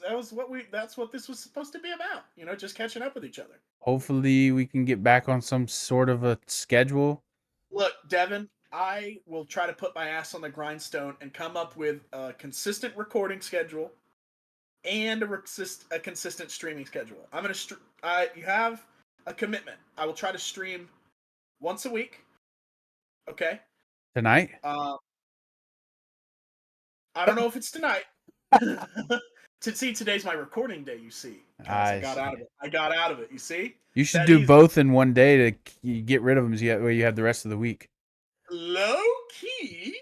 what this was supposed to be about. You know, just catching up with each other. hopefully we can get back on some sort of a schedule. Look, Devin, I will try to put my ass on the grindstone and come up with a consistent recording schedule and a consistent streaming schedule. I'm gonna. You have a commitment. I will try to stream once a week. Okay. Tonight? Uh, I don't know if it's tonight. To see today's my recording day. You see, guys, I I got out see. of it. I got out of it. You see, You should that do easy. both in one day to get rid of them so you have the rest of the week. Low key,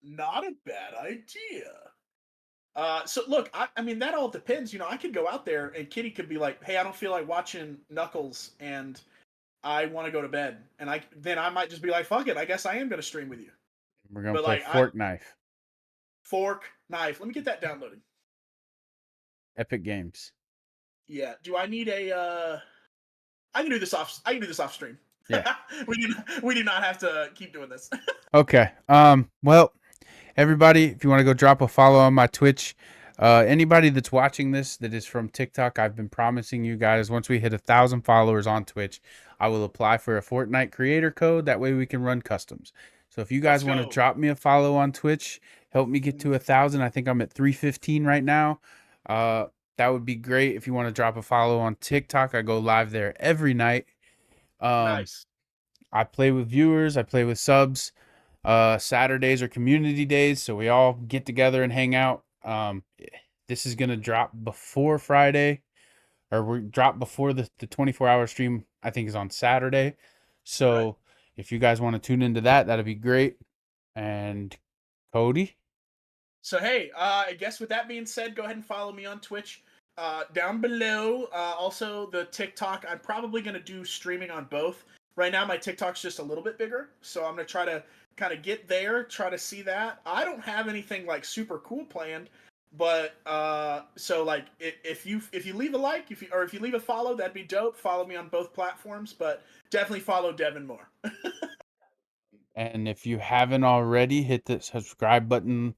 not a bad idea. So look, I mean that all depends. You know, I could go out there and Kitty could be like, "Hey, I don't feel like watching Knuckles, and I want to go to bed," and I might just be like, "Fuck it, I guess I am gonna stream with you." We're gonna But play like, Fork Knife. Fork, knife. Let me get that downloaded. Epic Games. Yeah. Do I need a? I can do this off. I can do this off stream. Yeah. We do not have to keep doing this. Okay. Well, everybody, if you want to go drop a follow on my Twitch, anybody that's watching this that is from TikTok, I've been promising you guys once we hit 1,000 followers on Twitch, I will apply for a Fortnite creator code. That way we can run customs. So if you guys want to drop me a follow on Twitch, help me get to 1,000. I think I'm at 315 right now. That would be great. If you want to drop a follow on TikTok, I go live there every night. Nice. I play with viewers. I play with subs. Saturdays are community days, so we all get together and hang out. This is gonna drop before Friday, or we drop before the 24-hour stream. I think is on Saturday. So if you guys want to tune into that, that'd be great. And Cody. So hey, I guess with that being said, go ahead and follow me on Twitch. Down below, also the TikTok. I'm probably gonna do streaming on both. Right now, my TikTok's just a little bit bigger, so I'm gonna try to kind of get there, try to see that. I don't have anything like super cool planned, but so like if you leave a like, if you leave a follow, that'd be dope. Follow me on both platforms, but definitely follow Devin more. And if you haven't already, hit the subscribe button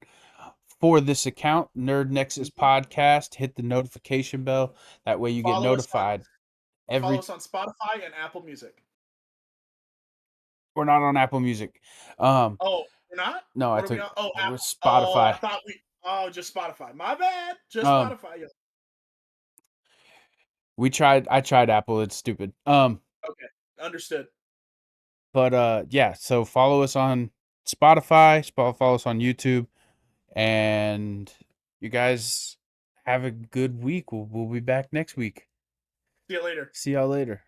for this account, Nerd Nexus Podcast. Hit the notification bell. That way you get notified. Follow us on Spotify and Apple Music. We're not on Apple Music. Oh, we're not? No, what I took. Oh, It was Apple. Spotify. I thought we. Oh, just Spotify. My bad. Just Spotify. Yeah. I tried Apple. It's stupid. Okay, understood. But yeah. So follow us on Spotify. Follow us on YouTube, and you guys have a good week. We'll be back next week. See you later. See y'all later.